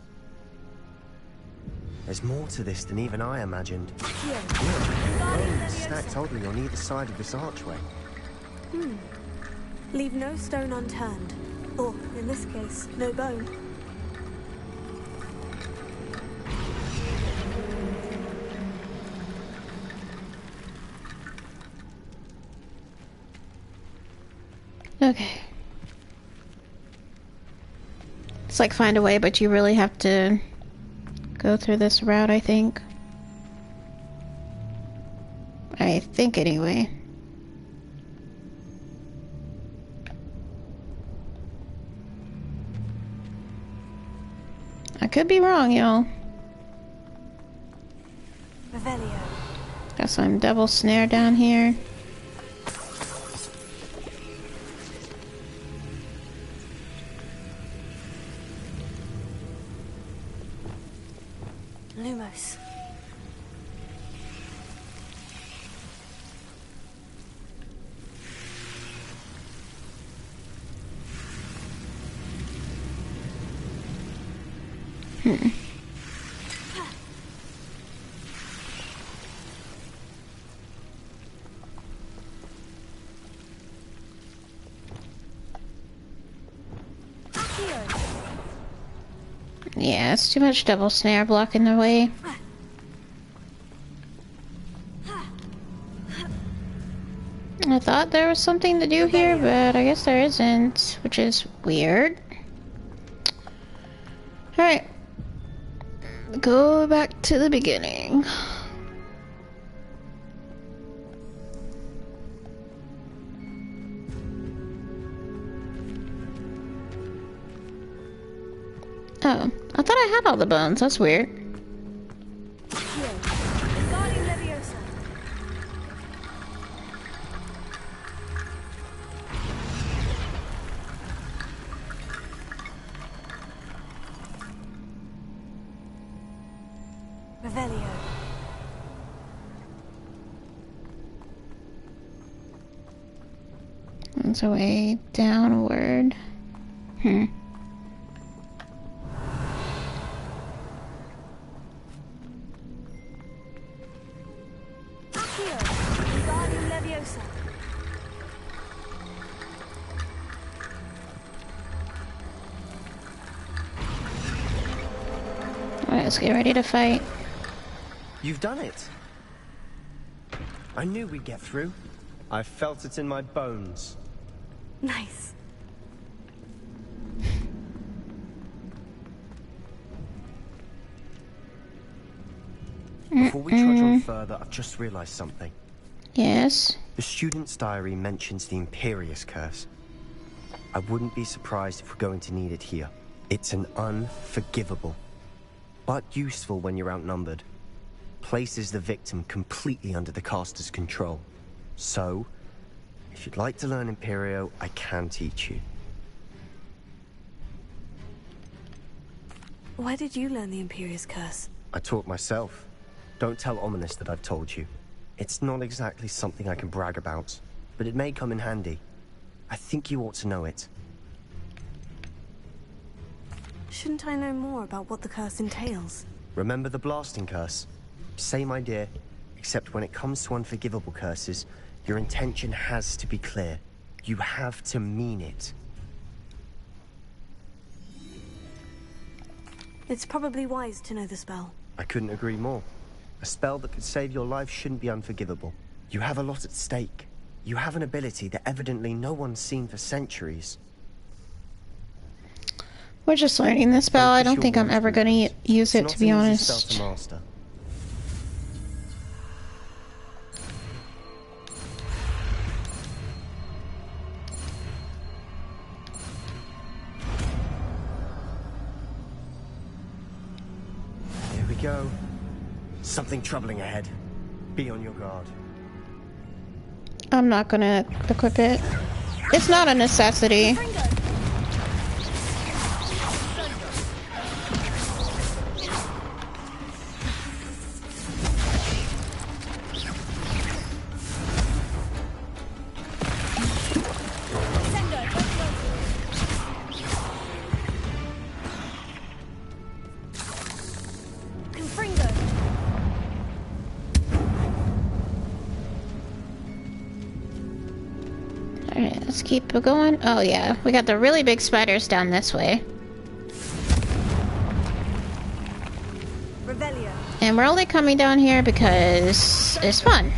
There's more to this than even I imagined. Look, bones stacked oddly on either side of this archway. Leave no stone unturned. Or, in this case, no bone. Okay. It's like find a way, but you really have to go through this route, I think. I think anyway. I could be wrong, y'all. Revelio. Got some double snare down here. Lumos. Yeah, it's too much double snare blocking the way. I thought there was something to do here, but I guess there isn't, which is weird. Alright. Go back to the beginning. Oh, I thought I had all the bones. That's weird. Revelio. It's a way downward. Alright, let's get ready to fight. You've done it. I knew we'd get through. I felt it in my bones. Nice. Before we trudge on further, I've just realized something. Yes? The student's diary mentions the Imperious Curse. I wouldn't be surprised if we're going to need it here. It's an unforgivable, but useful when you're outnumbered. Places the victim completely under the caster's control. So, if you'd like to learn Imperio, I can teach you. Where did you learn the Imperious Curse? I taught myself. Don't tell Ominous that I've told you. It's not exactly something I can brag about, but it may come in handy. I think you ought to know it. Shouldn't I know more about what the curse entails? Remember the blasting curse? Same idea, except when it comes to unforgivable curses, your intention has to be clear. You have to mean it. It's probably wise to know the spell. I couldn't agree more. A spell that could save your life shouldn't be unforgivable. You have a lot at stake. You have an ability that evidently no one's seen for centuries. We're just learning this spell. I don't think I'm ever going to use it, to be honest. Here we go. Something troubling ahead. Be on your guard. I'm not gonna equip it. It's not a necessity. Alright, let's keep going. Oh yeah, we got the really big spiders down this way. Revelio. And we're only coming down here because it's fun.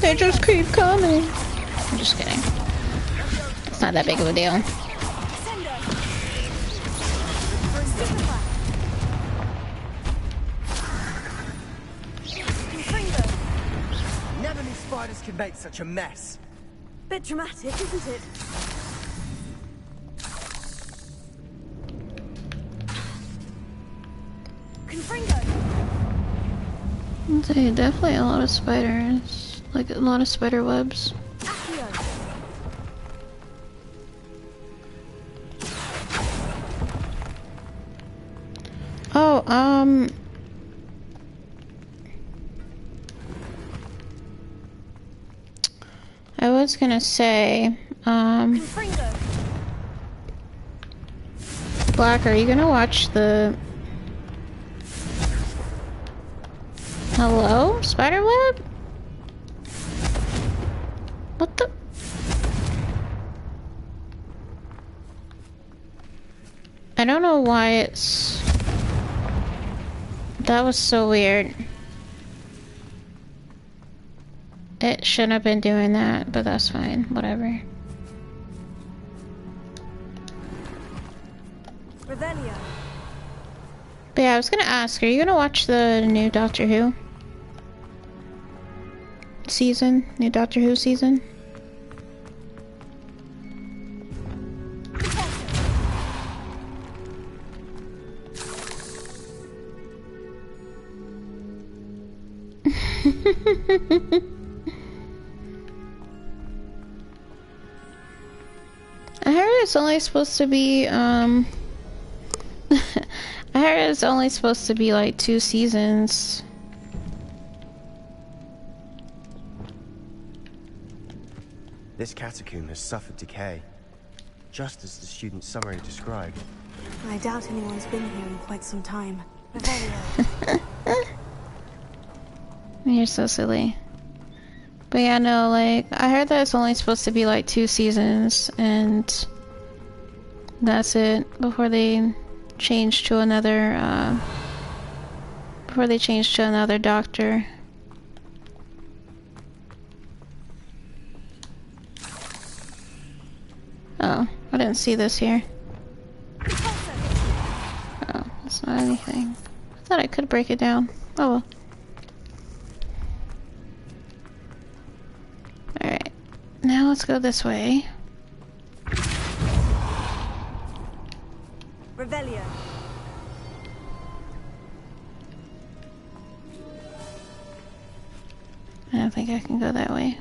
They just keep coming. I'm just kidding. It's not that big of a deal. Never knew spiders could make such a mess. Bit dramatic, isn't it? Dude, definitely a lot of spiders. Like, a lot of spider webs. Oh, I was gonna say, Black, are you gonna watch the... Hello? Spiderweb? What the... I don't know why it's... That was so weird. It shouldn't have been doing that, but that's fine. Whatever. Revelio. But yeah, I was gonna ask, are you gonna watch the new Doctor Who season? New Doctor Who season? I heard it's only supposed to be, I heard it's only supposed to be like 2 seasons. This catacomb has suffered decay, just as the student summary described. I doubt anyone's been here in quite some time. Revelio. You're so silly. But yeah, no, like, I heard that it's only supposed to be like 2 seasons, and that's it, before they change to another, doctor. Oh, I didn't see this here. Oh, that's not anything. I thought I could break it down. Oh well. Alright, now let's go this way. Revelio. I don't think I can go that way.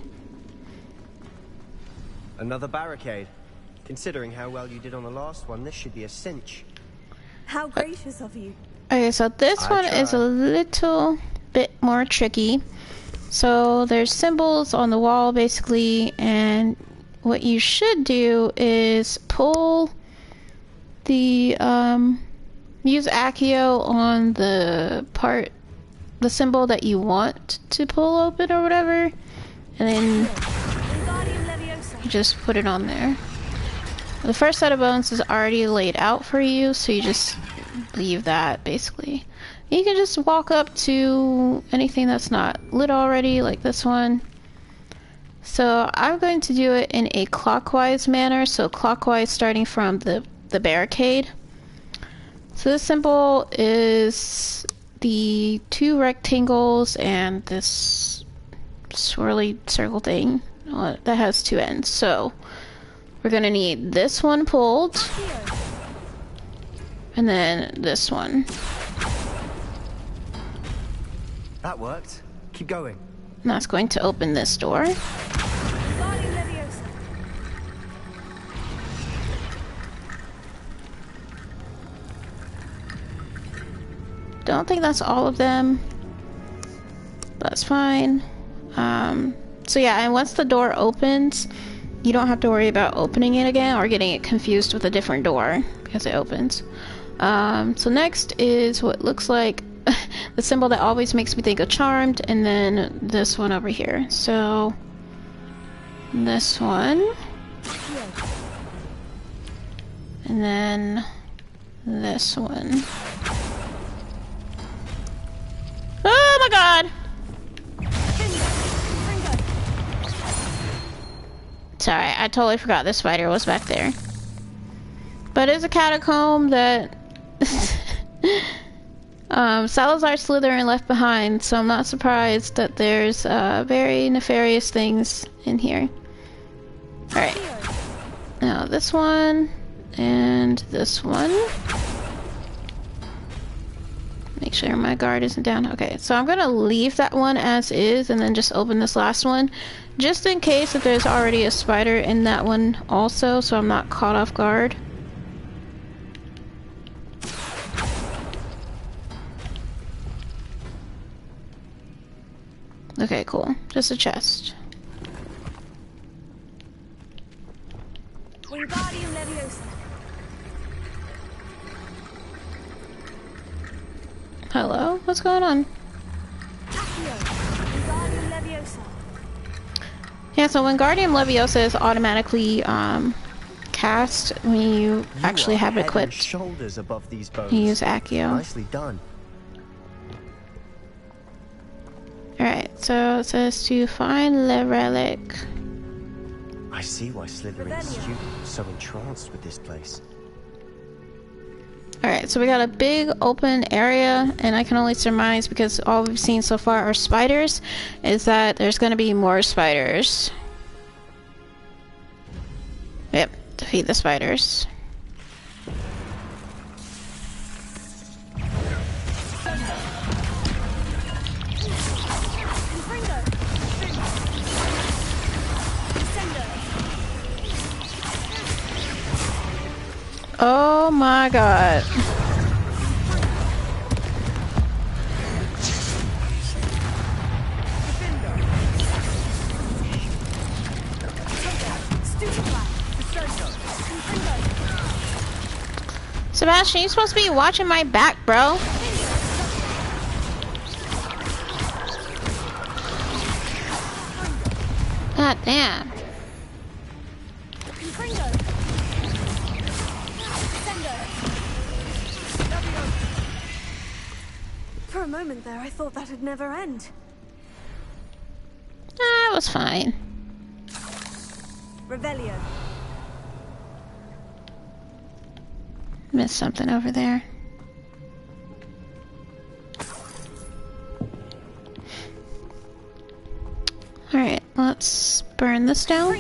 Another barricade. Considering how well you did on the last one, this should be a cinch. How gracious of you. Okay, so this one is a little bit more tricky. So there's symbols on the wall basically, and what you should do is pull the use Accio on the symbol that you want to pull open or whatever, and then you just put it on there. The first set of bones is already laid out for you, so you just leave that basically. You can just walk up to anything that's not lit already, like this one. So I'm going to do it in a clockwise manner, so clockwise starting from the barricade. So this symbol is the 2 rectangles and this swirly circle thing that has 2 ends. So we're gonna need this one pulled, and then this one. That worked. Keep going. And that's going to open this door. Don't think that's all of them. That's fine. So yeah, and once the door opens, you don't have to worry about opening it again or getting it confused with a different door because it opens. So next is what looks like the symbol that always makes me think of Charmed, and then this one over here. So this one, and then this one. Oh my god! Sorry, I totally forgot the spider was back there. But it's a catacomb that Salazar Slytherin left behind, so I'm not surprised that there's very nefarious things in here. Alright. Now this one, and this one. Make sure my guard isn't down. Okay, so I'm gonna leave that one as is and then just open this last one. Just in case if there's already a spider in that one also, so I'm not caught off guard. Okay, cool. Just a chest. Wingardium Leviosa. Hello? What's going on? Wingardium Leviosa. Yeah, so Wingardium Leviosa is automatically cast when you actually have it equipped. Shoulders above these bones. You use Accio. Nicely done. Alright, so it says to find the relic. I see why Slytherin students are so entranced with this place. Alright, so we got a big open area, and I can only surmise, because all we've seen so far are spiders, is that there's gonna be more spiders. Yep, defeat the spiders. Oh my god. Sebastian, you're supposed to be watching my back, bro. God damn. For a moment there, I thought that'd never end. It was fine. Revelio. Missed something over there. Alright, let's burn this down.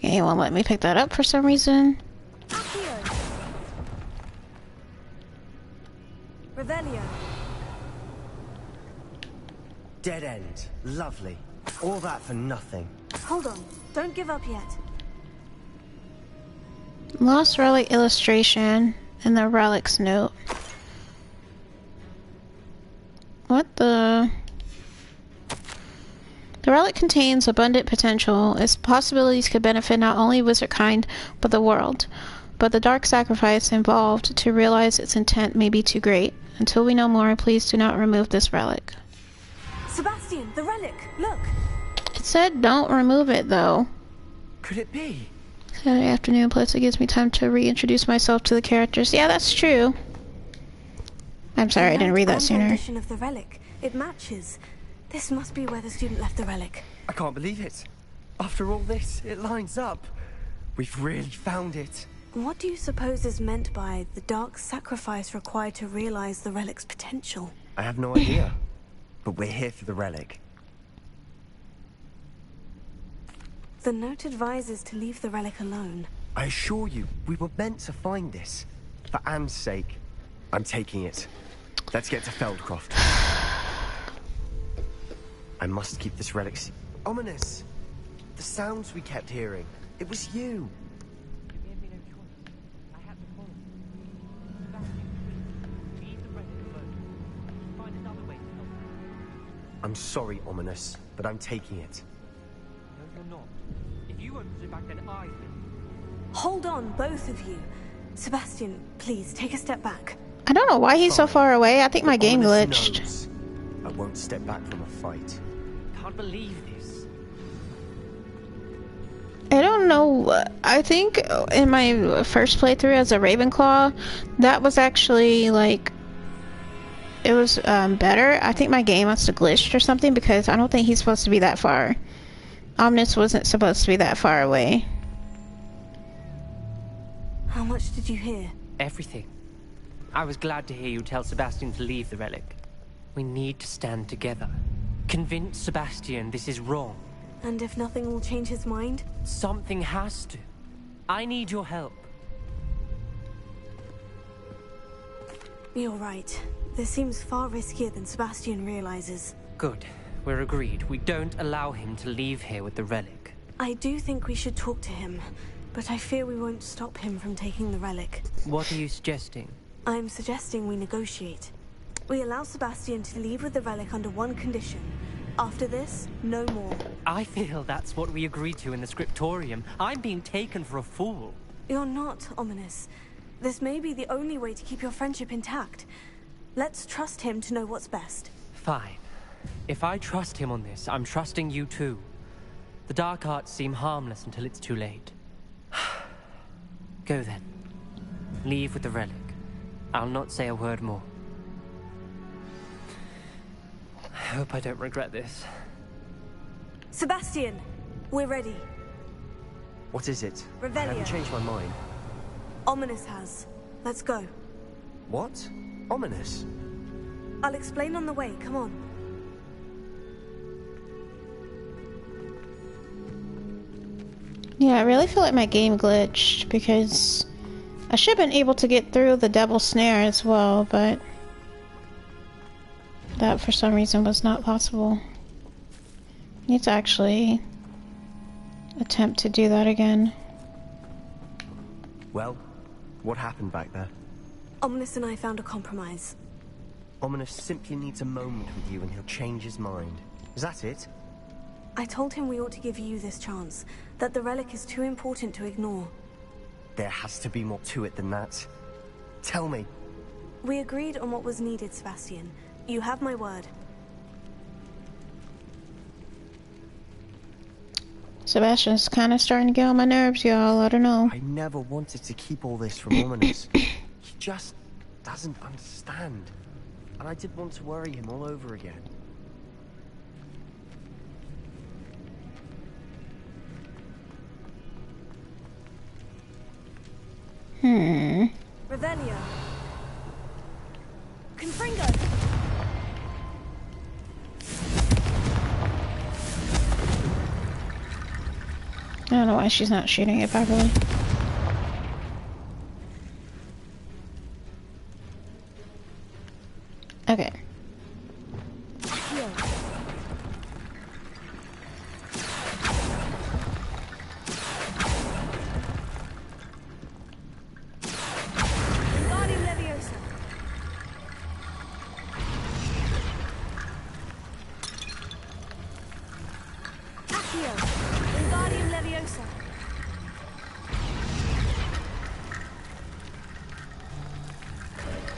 Okay, it won't let me pick that up for some reason. Revelio. Dead end. Lovely. All that for nothing. Hold on. Don't give up yet. Lost relic illustration and the relics note. What the? The relic contains abundant potential. Its possibilities could benefit not only wizardkind, but the world. But the dark sacrifice involved to realize its intent may be too great. Until we know more, please do not remove this relic. Sebastian, the relic! Look! It said don't remove it, though. Could it be? Saturday afternoon, plus it gives me time to reintroduce myself to the characters. Yeah, that's true. I'm sorry, I didn't read that sooner. Of the relic. It matches. This must be where the student left the relic. I can't believe it. After all this, it lines up. We've really found it. What do you suppose is meant by the dark sacrifice required to realize the relic's potential? I have no idea. But we're here for the relic. The note advises to leave the relic alone. I assure you, we were meant to find this. For Anne's sake. I'm taking it. Let's get to Feldcroft. I must keep this relic ominous. The sounds we kept hearing. It was you. You gave me no choice. I had to follow you. Sebastian, please, leave the relic alone. Find another way to help me. I'm sorry, Ominous, but I'm taking it. No, you're not. If you won't put it back, then I will. Hold on, both of you. Sebastian, please, take a step back. I don't know why he's so far away. I think my game glitched. Knows I won't step back from a fight. Can't believe this. I don't know. I think in my first playthrough as a Ravenclaw, that was actually like, it was better. I think my game must have glitched or something because I don't think he's supposed to be that far. Omnis wasn't supposed to be that far away. How much did you hear? Everything. I was glad to hear you tell Sebastian to leave the relic. We need to stand together. Convince Sebastian this is wrong. And if nothing will change his mind? Something has to. I need your help. You're right. This seems far riskier than Sebastian realizes. Good. We're agreed. We don't allow him to leave here with the relic. I do think we should talk to him, but I fear we won't stop him from taking the relic. What are you suggesting? I'm suggesting we negotiate. We allow Sebastian to leave with the relic under one condition. After this, no more. I feel that's what we agreed to in the scriptorium. I'm being taken for a fool. You're not, Ominous. This may be the only way to keep your friendship intact. Let's trust him to know what's best. Fine. If I trust him on this, I'm trusting you too. The dark arts seem harmless until it's too late. Go then. Leave with the relic. I'll not say a word more. I hope I don't regret this. Sebastian, we're ready. What is it? Revelio. I haven't changed my mind. Ominous has. Let's go. What? Ominous? I'll explain on the way. Come on. Yeah, I really feel like my game glitched because I should have been able to get through the devil's snare as well, but that for some reason was not possible. I need to actually attempt to do that again. Well, what happened back there? Ominous and I found a compromise. Ominous simply needs a moment with you and he'll change his mind. Is that it? I told him we ought to give you this chance, that the relic is too important to ignore. There has to be more to it than that. Tell me. We agreed on what was needed, Sebastian. You have my word. Sebastian's kind of starting to get on my nerves, y'all. I don't know. I never wanted to keep all this from Ominous. He just doesn't understand. And I did want to worry him all over again. Revelio. Confringo. I don't know why she's not shooting it properly. Okay.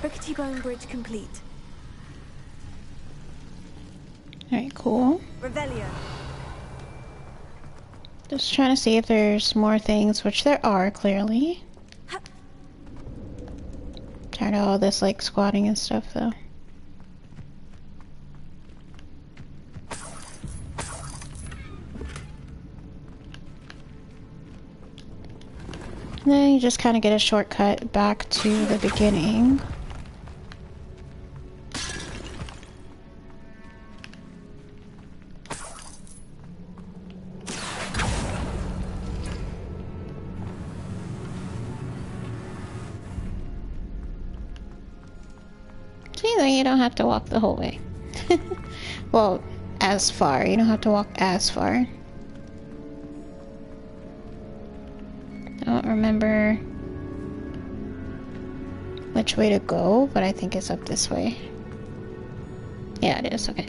Rickety Bone Bridge complete. Alright, cool. Revelio. Just trying to see if there's more things, which there are, clearly. Tired of all this, like, squatting and stuff, though. And then you just kind of get a shortcut back to the beginning. See, then you don't have to walk the whole way. Well, as far. You don't have to walk as far. remember which way to go, but I think it's up this way. Yeah, it is. Okay.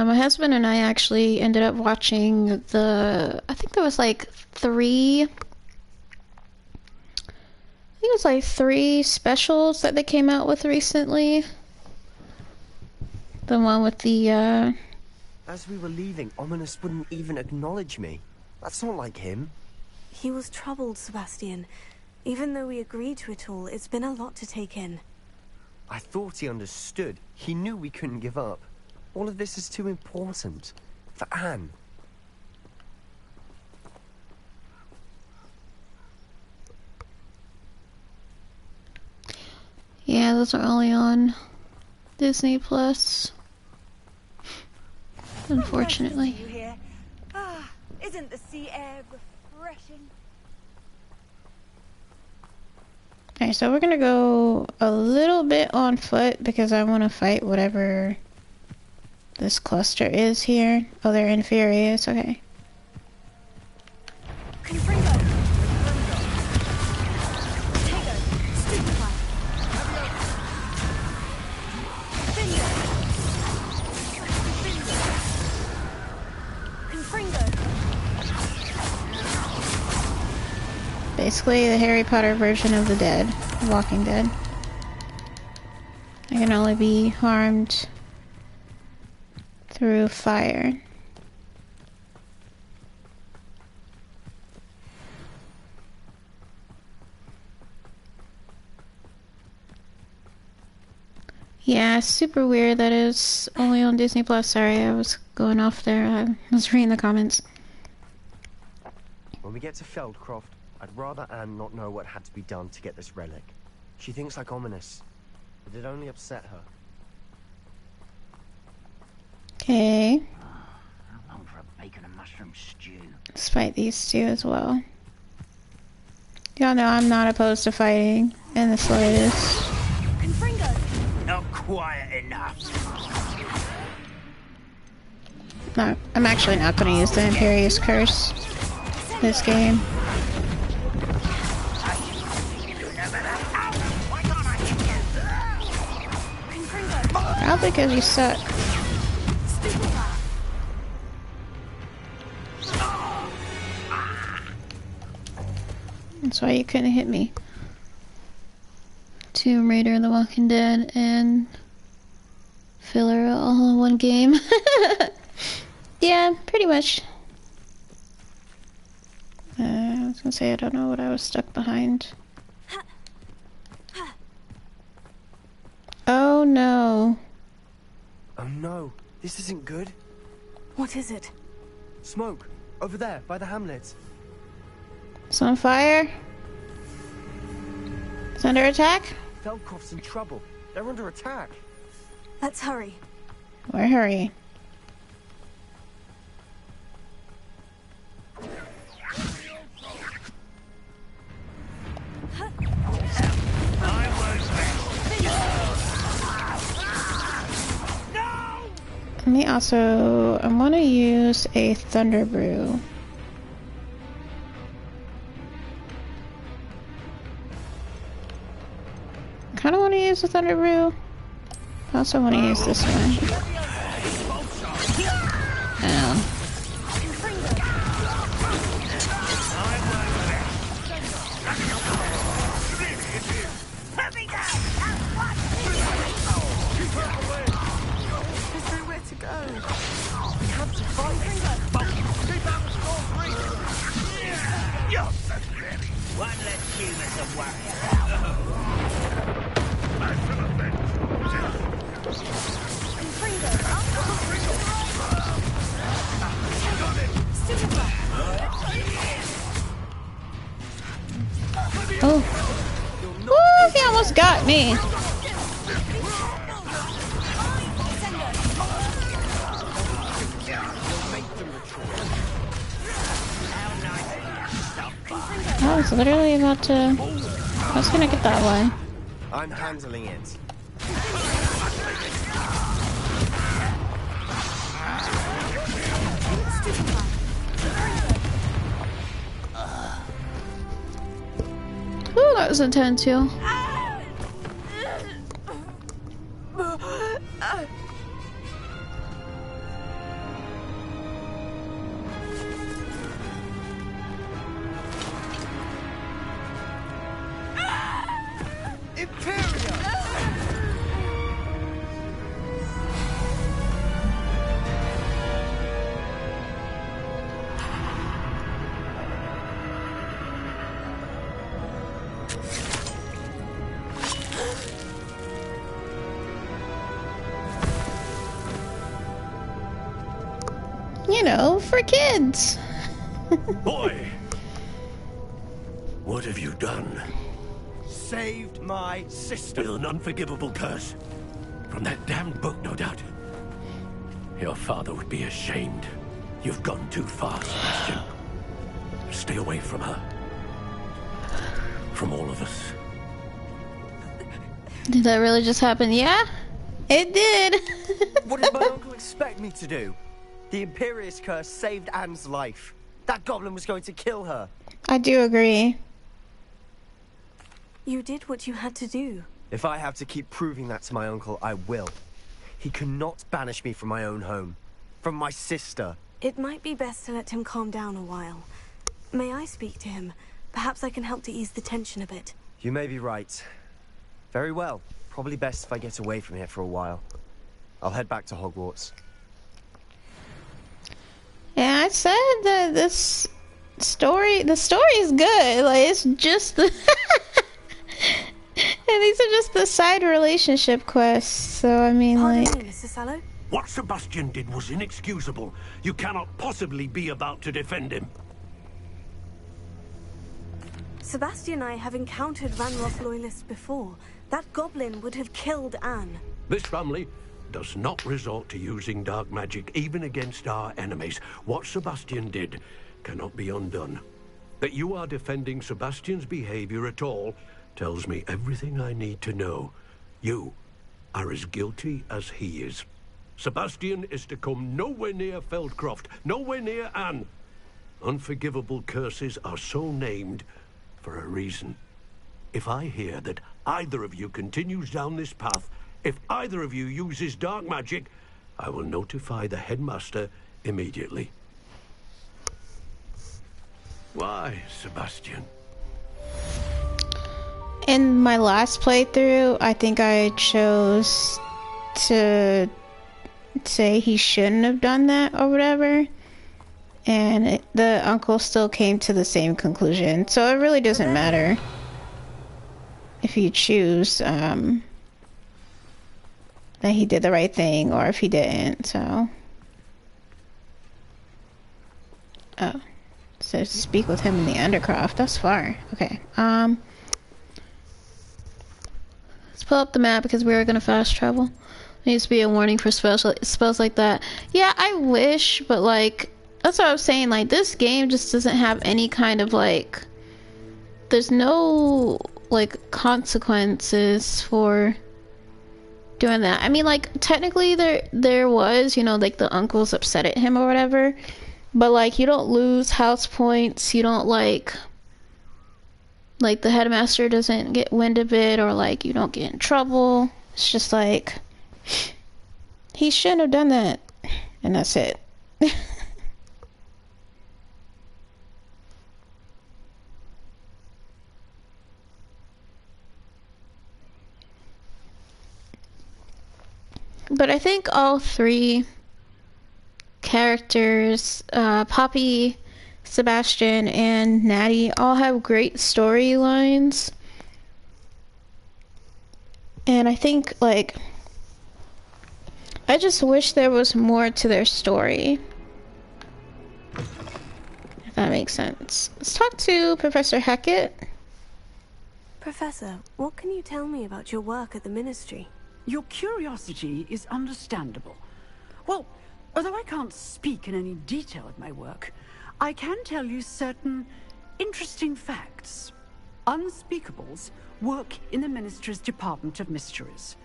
My husband and I actually ended up watching I think there was like three specials that they came out with recently. The one with the, As we were leaving, Ominous wouldn't even acknowledge me. That's not like him. He was troubled, Sebastian. Even though we agreed to it all, it's been a lot to take in. I thought he understood. He knew we couldn't give up. All of this is too important. For Anne. yeah, those are only on Disney Plus. Unfortunately. You here? Ah, isn't the sea air refreshing? Okay, so we're gonna go a little bit on foot because I want to fight whatever this cluster is here. Oh, they're infurious. Okay. Basically the Harry Potter version of the Dead, Walking Dead. I can only be harmed through fire. Yeah, super weird that it's only on Disney Plus. Sorry, I was going off there. I was reading the comments. When we get to Feldcroft, I'd rather Anne not know what had to be done to get this relic. She thinks like Ominous, but it only upset her. Okay. How long for a bacon and mushroom stew? Let's fight these two as well. Y'all know I'm not opposed to fighting in the slightest. Not quiet enough. No, I'm actually not going to use the Imperious Curse this game. Probably because you suck. That's why you couldn't hit me. Tomb Raider, The Walking Dead, and filler all in one game. Yeah, pretty much. I was gonna say I don't know what I was stuck behind. Oh no. Oh no, this isn't good. What is it? Smoke, over there, by the hamlet. It's on fire? It's under attack? Feldcroft's in trouble. They're under attack. Let's hurry. We're hurrying. Let me also, I want to use a Thunder Brew. Kind of want to use the Thunder Brew. I also want to use this one. Ow. One less Oh. Woo, he almost got me. I was literally about to... I was gonna get that one. I'm handling it. Ooh, that was intense, yo. You know, for kids. Boy! What have you done? Saved my sister. With an unforgivable curse. From that damned book, no doubt. Your father would be ashamed. You've gone too far, Sebastian. Stay away from her. From all of us. Did that really just happen? Yeah, it did. What did my uncle expect me to do? The Imperious curse saved Anne's life. That goblin was going to kill her. I do agree. You did what you had to do. If I have to keep proving that to my uncle, I will. He cannot banish me from my own home. From my sister. It might be best to let him calm down a while. May I speak to him? Perhaps I can help to ease the tension a bit. You may be right. Very well. Probably best if I get away from here for a while. I'll head back to Hogwarts. Yeah, I said that the story is good. Like, it's just the... And these are just the side relationship quests, so I mean, Pardon like... me, Mr. Sallow? What Sebastian did was inexcusable. You cannot possibly be about to defend him. Sebastian and I have encountered Ranrock loyalists before. That goblin would have killed Anne. This family does not resort to using dark magic even against our enemies. What Sebastian did cannot be undone. That you are defending Sebastian's behavior at all tells me everything I need to know. You are as guilty as he is. Sebastian is to come nowhere near Feldcroft, nowhere near Anne. Unforgivable curses are so named for a reason. If I hear that either of you continues down this path, if either of you uses dark magic, I will notify the headmaster immediately. Why, Sebastian? In my last playthrough, I think I chose to say he shouldn't have done that or whatever. And the uncle still came to the same conclusion. So it really doesn't matter if you choose that he did the right thing or if he didn't, so. Oh. So speak with him in the Undercroft. That's far. Okay. Let's pull up the map because we are gonna fast travel. There needs to be a warning for spells like that. Yeah, I wish, but like, that's what I was saying. Like, this game just doesn't have any kind of like, there's no like consequences for doing that. I mean, like, technically there was, you know, like the uncle's upset at him or whatever, but like, you don't lose house points, you don't like the headmaster doesn't get wind of it, or like you don't get in trouble. It's just like, he shouldn't have done that, and that's it. But I think all three characters, Poppy, Sebastian and Natty all have great storylines. And I think, like, I just wish there was more to their story. If that makes sense. Let's talk to Professor Hackett. Professor, what can you tell me about your work at the Ministry? Your curiosity is understandable. Well, although I can't speak in any detail of my work, I can tell you certain interesting facts. Unspeakables work in the Ministry's Department of Mysteries.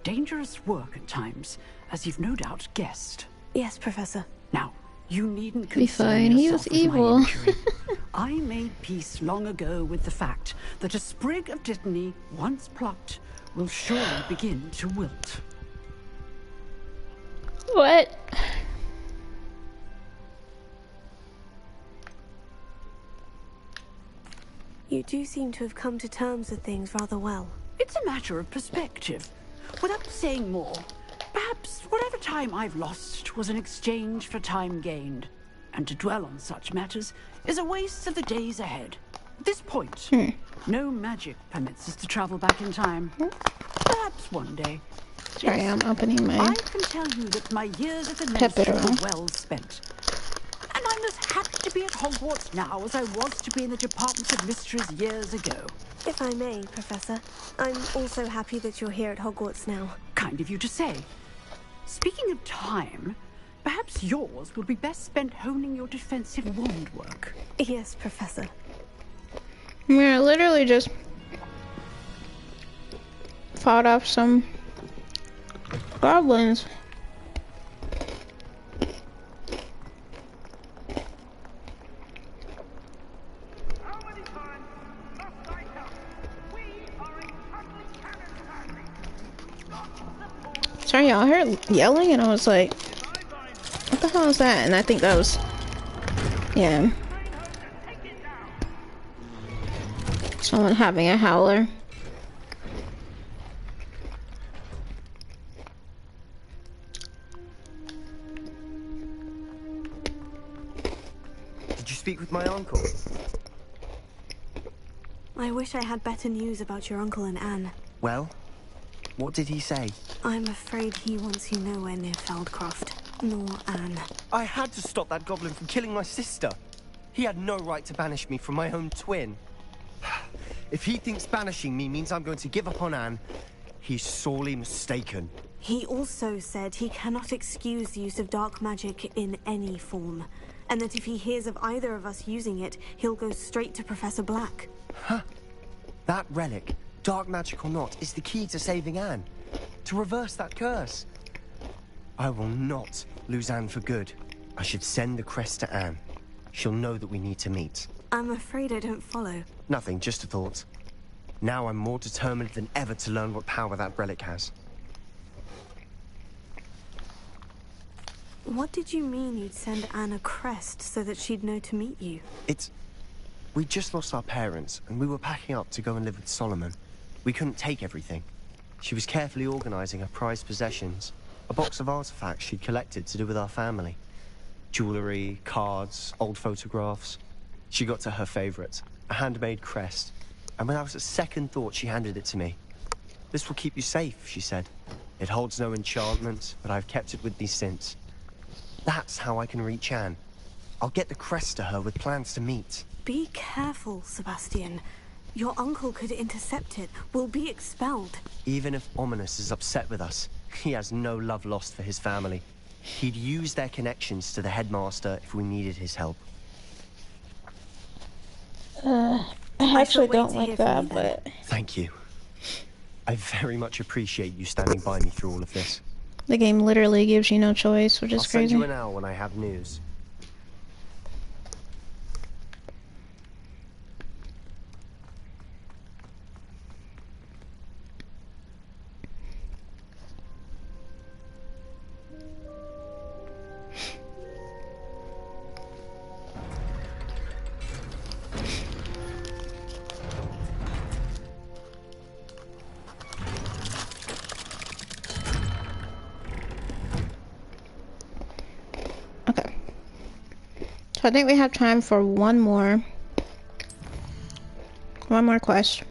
Dangerous work at times, as you've no doubt guessed. Yes, Professor. Now, you needn't Be fine, concern he yourself was with my evil. injury. I made peace long ago with the fact that a sprig of dittany, once plucked, will surely begin to wilt. What? You do seem to have come to terms with things rather well. It's a matter of perspective. Without saying more, perhaps whatever time I've lost was an exchange for time gained. And to dwell on such matters is a waste of the days ahead. At this point, no magic permits us to travel back in time. Perhaps one day. Sorry, I'm opening my I can tell you that my years at the Ministry pepperoni. were well spent. And I'm as happy to be at Hogwarts now as I was to be in the Department of Mysteries years ago. If I may, Professor, I'm also happy that you're here at Hogwarts now. Kind of you to say. Speaking of time, perhaps yours would be best spent honing your defensive wand work. Yes, Professor. Yeah, I literally just fought off some goblins. Sorry, y'all, I heard yelling and I was like, what the hell is that? And I think that was, yeah, someone having a howler. Did you speak with my uncle? I wish I had better news about your uncle and Anne. Well, what did he say? I'm afraid he wants you nowhere near Feldcroft, nor Anne. I had to stop that goblin from killing my sister. He had no right to banish me from my own twin. If he thinks banishing me means I'm going to give up on Anne, he's sorely mistaken. He also said he cannot excuse the use of dark magic in any form, and that if he hears of either of us using it, he'll go straight to Professor Black. Huh? That relic, dark magic or not, is the key to saving Anne. To reverse that curse. I will not lose Anne for good. I should send the crest to Anne. She'll know that we need to meet. I'm afraid I don't follow. Nothing, just a thought. Now I'm more determined than ever to learn what power that relic has. What did you mean you'd send Anne a crest so that she'd know to meet you? We just lost our parents, and we were packing up to go and live with Solomon. We couldn't take everything. She was carefully organizing her prized possessions, a box of artifacts she'd collected to do with our family. Jewelry, cards, old photographs. She got to her favorite, a handmade crest, and when I was at second thought, she handed it to me. This will keep you safe, she said. It holds no enchantment, but I've kept it with me since. That's how I can reach Anne. I'll get the crest to her with plans to meet. Be careful, Sebastian. Your uncle could intercept it. We'll be expelled. Even if Ominous is upset with us, he has no love lost for his family. He'd use their connections to the headmaster if we needed his help. I actually don't like that, but... Thank you. I very much appreciate you standing by me through all of this. The game literally gives you no choice, which is I'll crazy. send you an hour when I have news. So I think we have time for one more quest.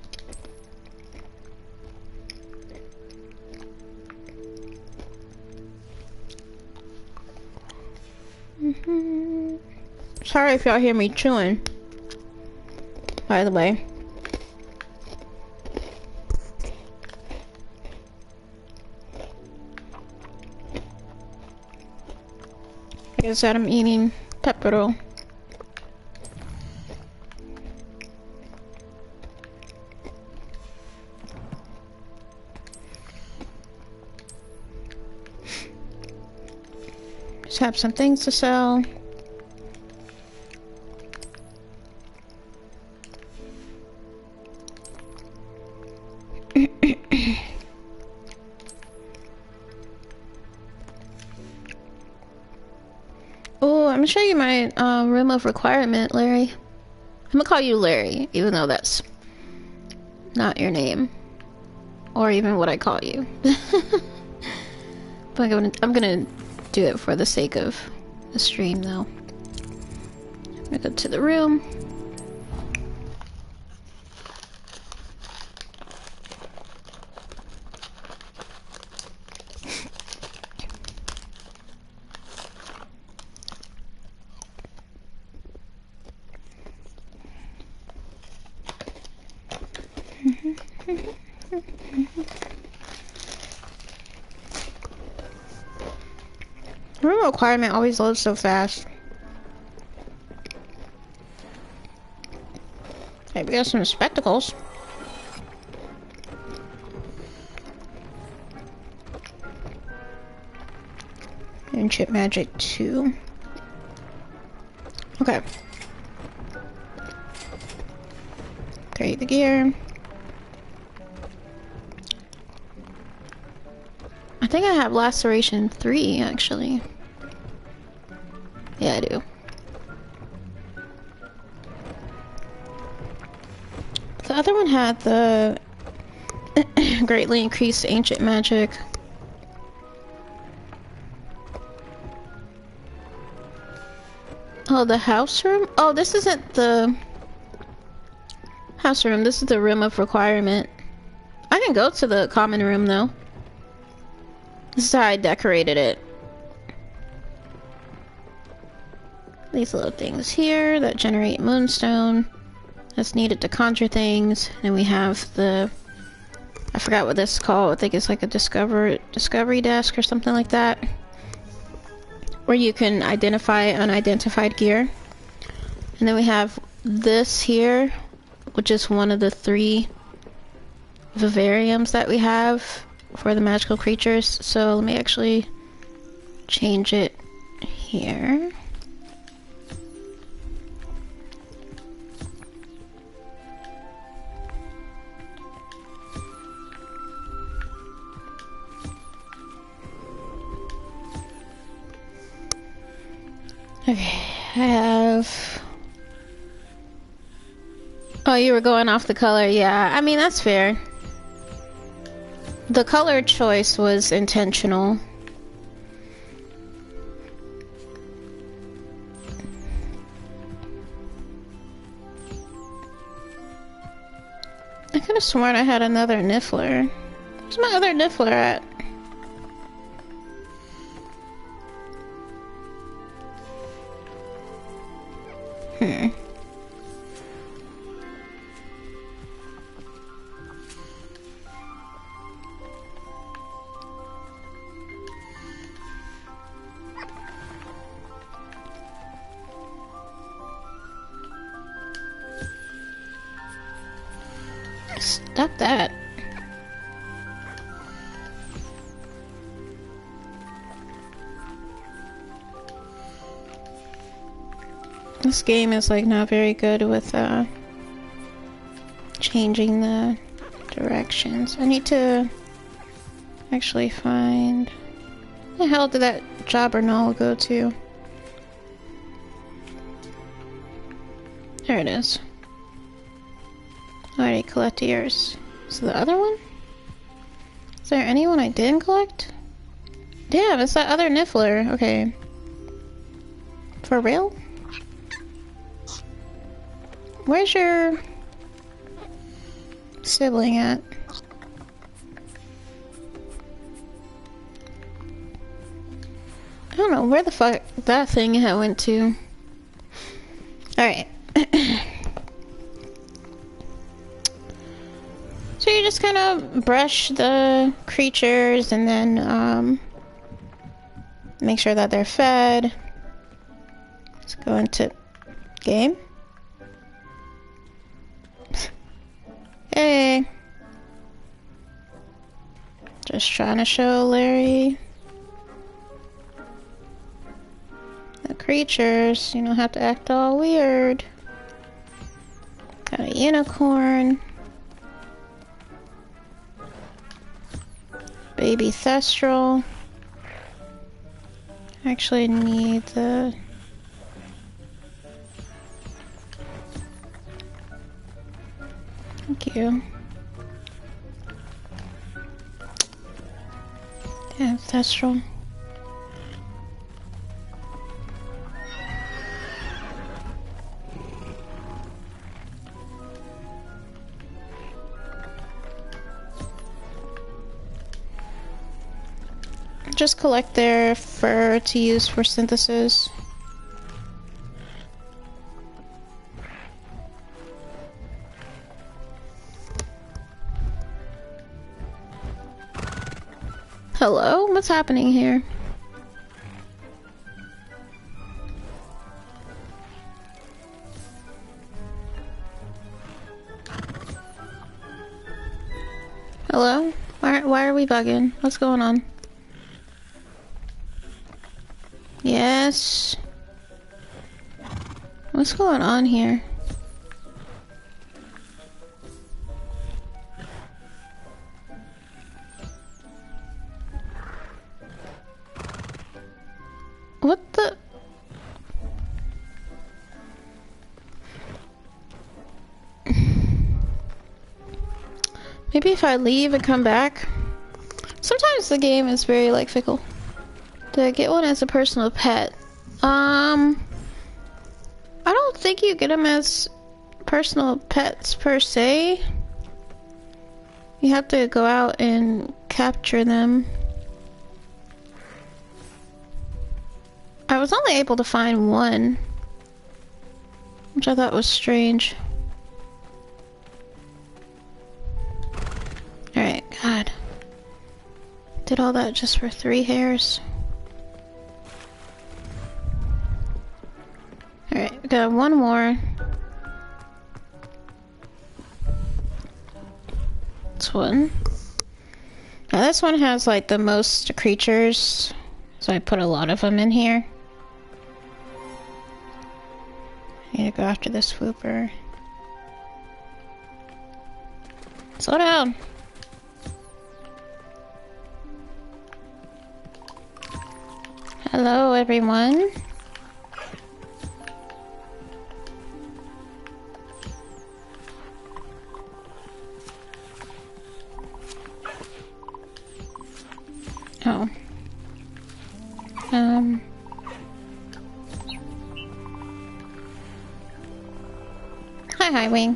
Sorry if y'all hear me chewing, by the way. Like I said, I'm eating pepperoni. Just have some things to sell. Oh, I'm gonna show you my room of requirement, Larry. I'm gonna call you Larry, even though that's not your name, or even what I call you. But I'm gonna do it for the sake of the stream, though. I'm gonna go to the room. Room requirement always loads so fast. Hey, we got some spectacles. Ancient Magic 2. Okay. Create the gear. I think I have Laceration 3, actually. Yeah, I do. The other one had the greatly increased ancient magic. Oh, the house room? Oh, this isn't the house room. This is the room of requirement. I can go to the common room, though. This is how I decorated it. These little things here that generate moonstone. That's needed to conjure things. And we have the... I forgot what this is called. I think it's like a discovery desk or something like that. Where you can identify unidentified gear. And then we have this here, which is one of the 3 vivariums that we have for the magical creatures. So let me actually change it here. Okay, I have... Oh, you were going off the color. Yeah, I mean, that's fair. The color choice was intentional. I could have sworn I had another Niffler. Where's my other Niffler at? Stop that. This game is like not very good with changing the directions. I need to actually find... Where the hell did that Jobberknoll go to? There it is. Alrighty, collect yours. So the other one? Is there anyone I didn't collect? Damn, it's that other Niffler. Okay. For real? Where's your sibling at? I don't know where the fuck that thing went to. Alright. So you just kind of brush the creatures and then make sure that they're fed. Let's go into game. Hey. Just trying to show Larry the creatures. You don't have to act all weird. Got a unicorn. Baby Thestral. Actually need the... Thank you. Yeah, Thestral. Just collect their fur to use for synthesis. Hello? What's happening here? Hello? Why are we bugging? What's going on? Yes. What's going on here? What the? Maybe if I leave and come back. Sometimes the game is very like fickle. To get one as a personal pet. I don't think you get them as personal pets per se. You have to go out and capture them. I was only able to find one, which I thought was strange. Alright, God. Did all that just for 3 hairs? Alright, we got one more. This one. Now this one has like the most creatures, so I put a lot of them in here. I need to go after this swooper. Slow down! Hello everyone. Oh. Hi, Wing.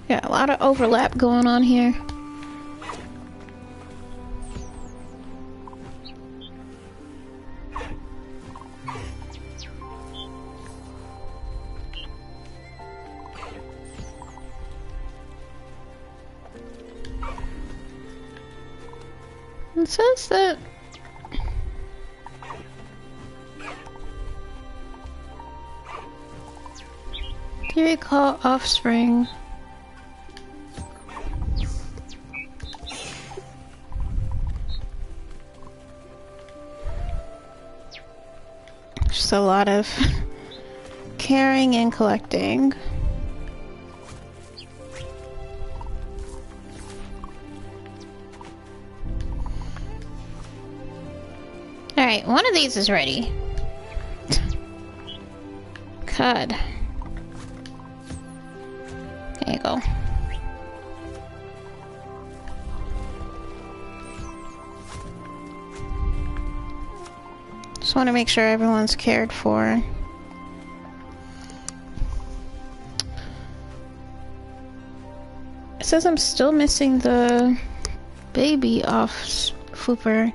Got a lot of overlap going on here. It says that do you recall offspring? Just a lot of caring and collecting. Alright, one of these is ready. God. There you go. Just want to make sure everyone's cared for. It says I'm still missing the baby off Fooper.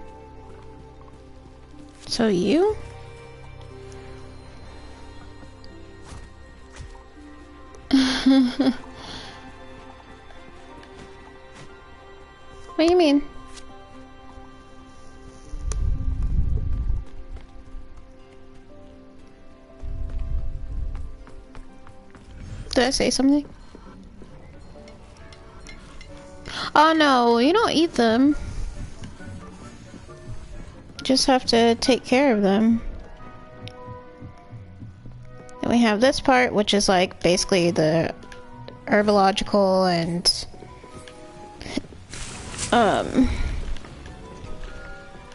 So you? What do you mean? Did I say something? Oh no, you don't eat them. You just have to take care of them. And we have this part, which is like basically the herbological and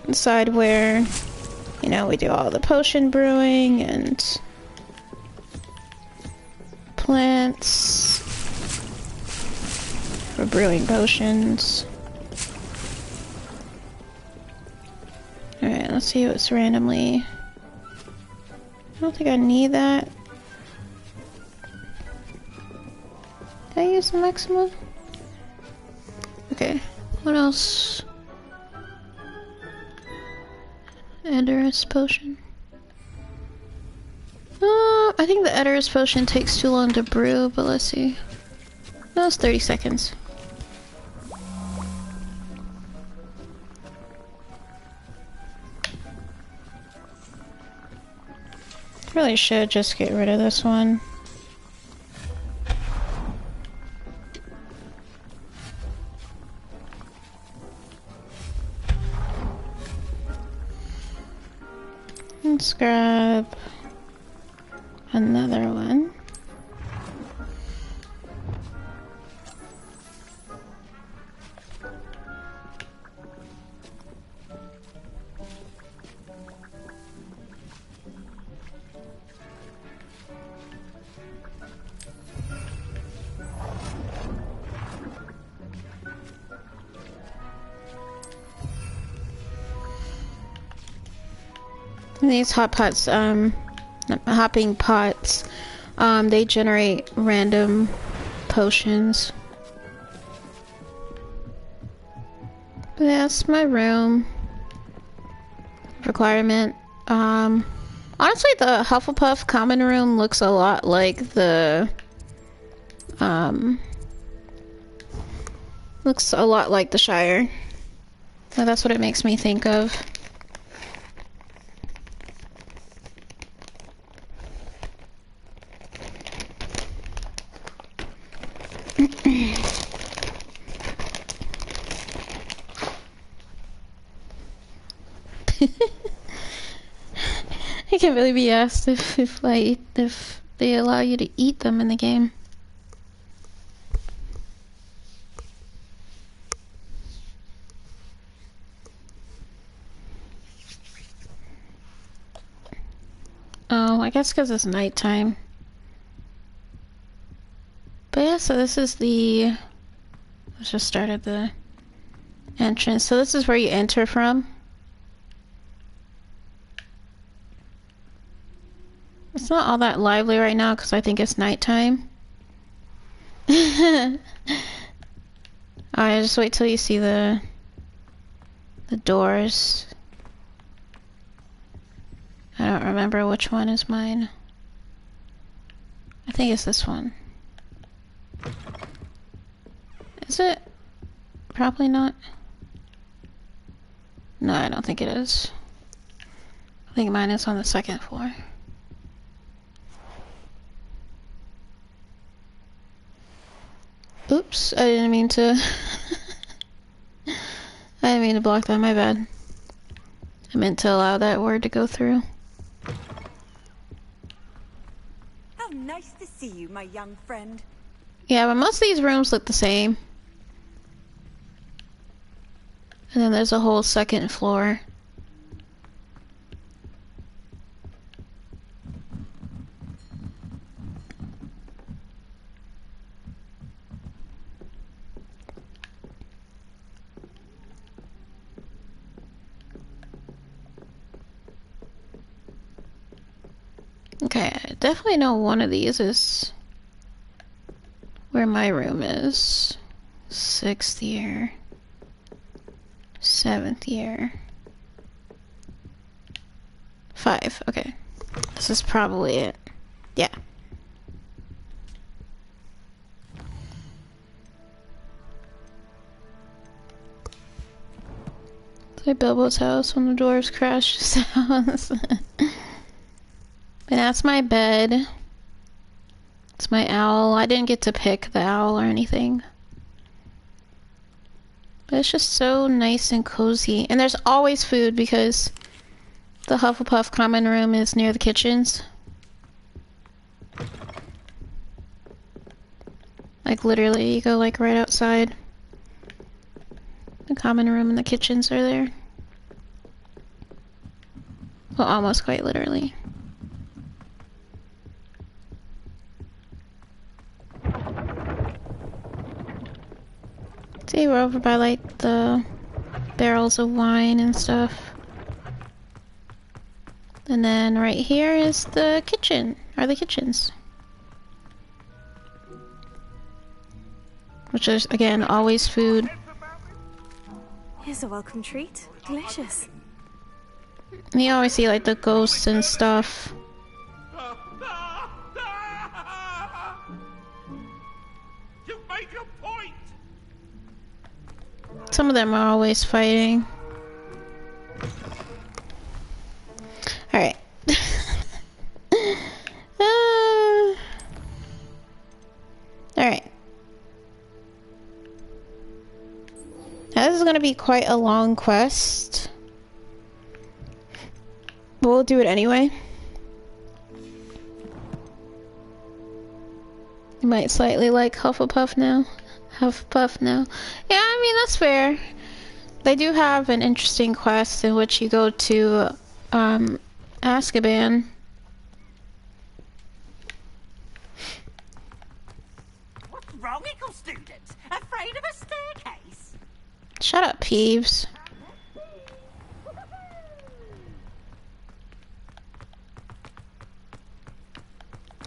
the side where, you know, we do all the potion brewing and plants for brewing potions. Alright, let's see what's randomly. I don't think I need that. Did I use the maximum? Okay, what else? Edurus potion. I think the Edurus potion takes too long to brew, but let's see. That was 30 seconds. Really should just get rid of this one. Let's grab another one. These hot pots, hopping pots, they generate random potions. But that's my room. Requirement. Honestly, the Hufflepuff common room looks a lot like the, looks a lot like the Shire. So that's what it makes me think of. I can't really be asked if they allow you to eat them in the game. Oh, I guess because it's nighttime. But yeah, so this is the... Let's just start at the entrance. So this is where you enter from. It's not all that lively right now because I think it's nighttime. Alright, just wait till you see the doors. I don't remember which one is mine. I think it's this one. Is it? Probably not. No, I don't think it is. I think mine is on the second floor. Oops, I didn't mean to... I didn't mean to block that, my bad. I meant to allow that word to go through. How nice to see you, my young friend. Yeah, but most of these rooms look the same. And then there's a whole second floor. Okay, I definitely know one of these is where my room is. 6th year. 7th year. 5, okay. This is probably it. Yeah. It's like Bilbo's house when the doors crash sounds. And that's my bed. It's my owl. I didn't get to pick the owl or anything. But it's just so nice and cozy. And there's always food because the Hufflepuff common room is near the kitchens. Like literally, you go like right outside. The common room and the kitchens are there. Well, almost quite literally. See, we're over by like the barrels of wine and stuff. And then right here is the kitchen, or the kitchens. Which is, again, always food. Here's a welcome treat. Delicious. And you always see like the ghosts and stuff. Some of them are always fighting. Alright. Alright. Now this is gonna be quite a long quest. But we'll do it anyway. You might slightly like Hufflepuff now. Hufflepuff now. Yeah, I mean, that's fair. They do have an interesting quest in which you go to, Azkaban. What's wrong, Eagle students? Afraid of a staircase? Shut up, Peeves.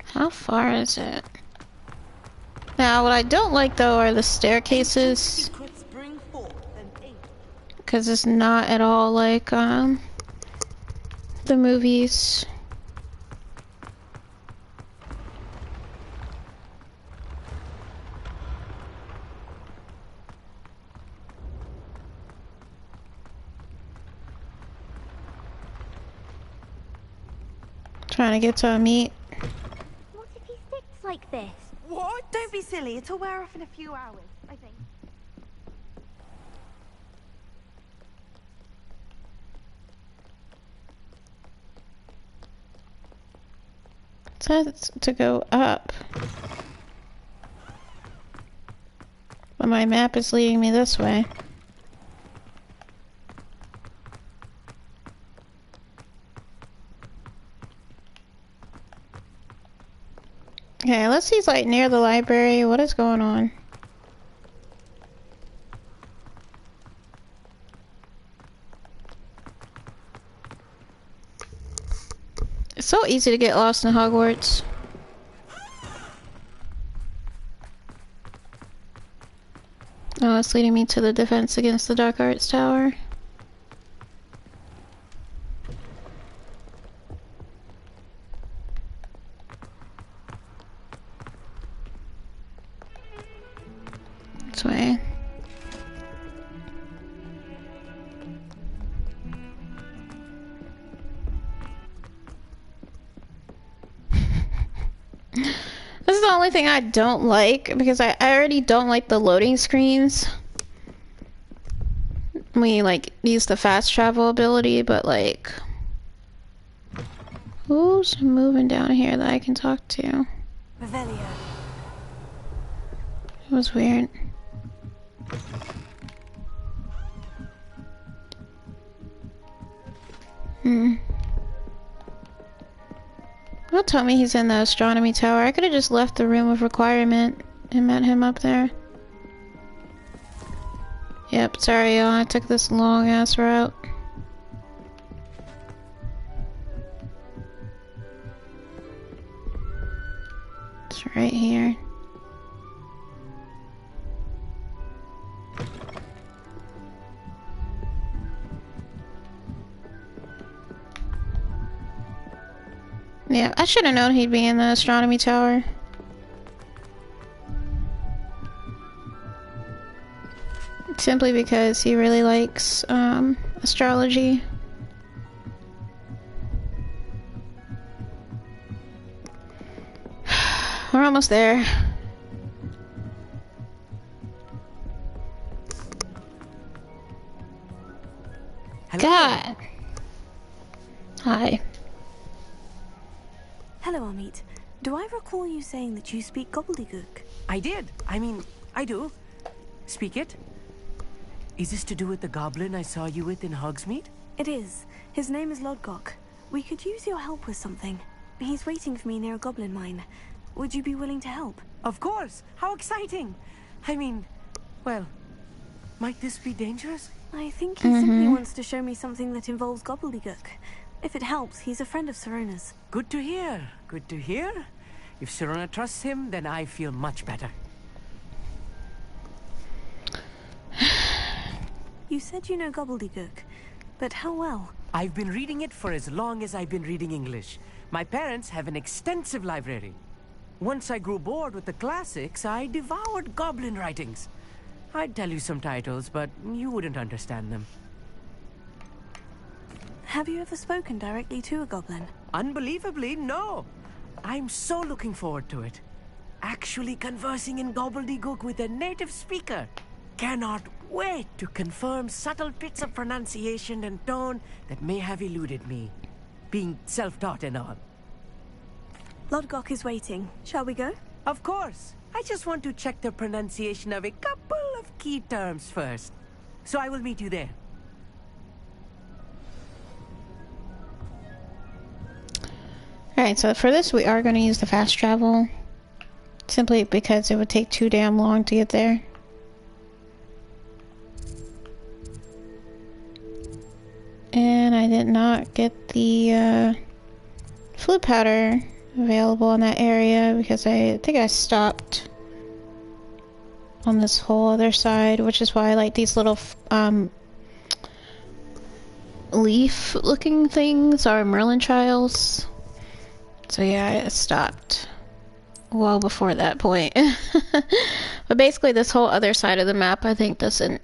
How far is it? Now, what I don't like, though, are the staircases. Because it's not at all like, the movies. Trying to get to a meet. What if he sticks like this? What? Don't be silly. It'll wear off in a few hours, I think. It says to go up. But my map is leading me this way. Okay, let's see, it's like near the library. What is going on? It's so easy to get lost in Hogwarts. Oh, it's leading me to the defense against the Dark Arts Tower. This way. This is the only thing I don't like, because I already don't like the loading screens. We like use the fast travel ability, but like, who's moving down here that I can talk to? Revelio. It was weird. Don't tell me he's in the astronomy tower. I could have just left the room of requirement and met him up there. Yep, sorry y'all, I took this long ass route. It's right here. Yeah, I should have known he'd be in the astronomy tower. Simply because he really likes astrology. We're almost there. Hello. God. Hi. Hello, Amit. Do I recall you saying that you speak gobbledygook? I did. I mean, I do. Speak it. Is this to do with the goblin I saw you with in Hogsmeade? It is. His name is Lodgok. We could use your help with something. He's waiting for me near a goblin mine. Would you be willing to help? Of course. How exciting. I mean, well, might this be dangerous? I think he simply wants to show me something that involves gobbledygook. If it helps, he's a friend of Sirona's. Good to hear. Good to hear. If Sirona trusts him, then I feel much better. You said you know gobbledygook, but how well? I've been reading it for as long as I've been reading English. My parents have an extensive library. Once I grew bored with the classics, I devoured goblin writings. I'd tell you some titles, but you wouldn't understand them. Have you ever spoken directly to a goblin? Unbelievably, no. I'm so looking forward to it. Actually conversing in gobbledygook with a native speaker. Cannot wait to confirm subtle bits of pronunciation and tone that may have eluded me. Being self-taught and all. Lodgok is waiting. Shall we go? Of course. I just want to check the pronunciation of a couple of key terms first. So I will meet you there. Alright, so for this we are going to use the fast travel. Simply because it would take too damn long to get there. And I did not get the flu powder available in that area because I think I stopped on this whole other side, which is why I like these little leaf looking things are Merlin trials. So yeah, I stopped well before that point. But basically this whole other side of the map I think doesn't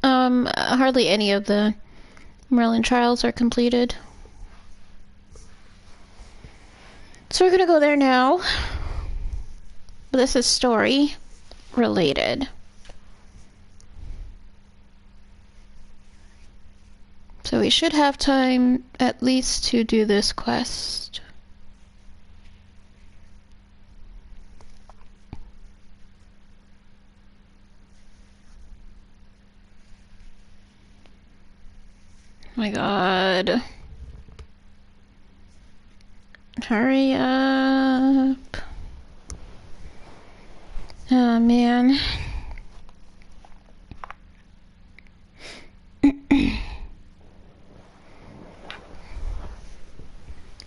hardly any of the Merlin trials are completed. So we're gonna go there now. But this is story related. So we should have time at least to do this quest. Oh my god. Hurry up. Oh man.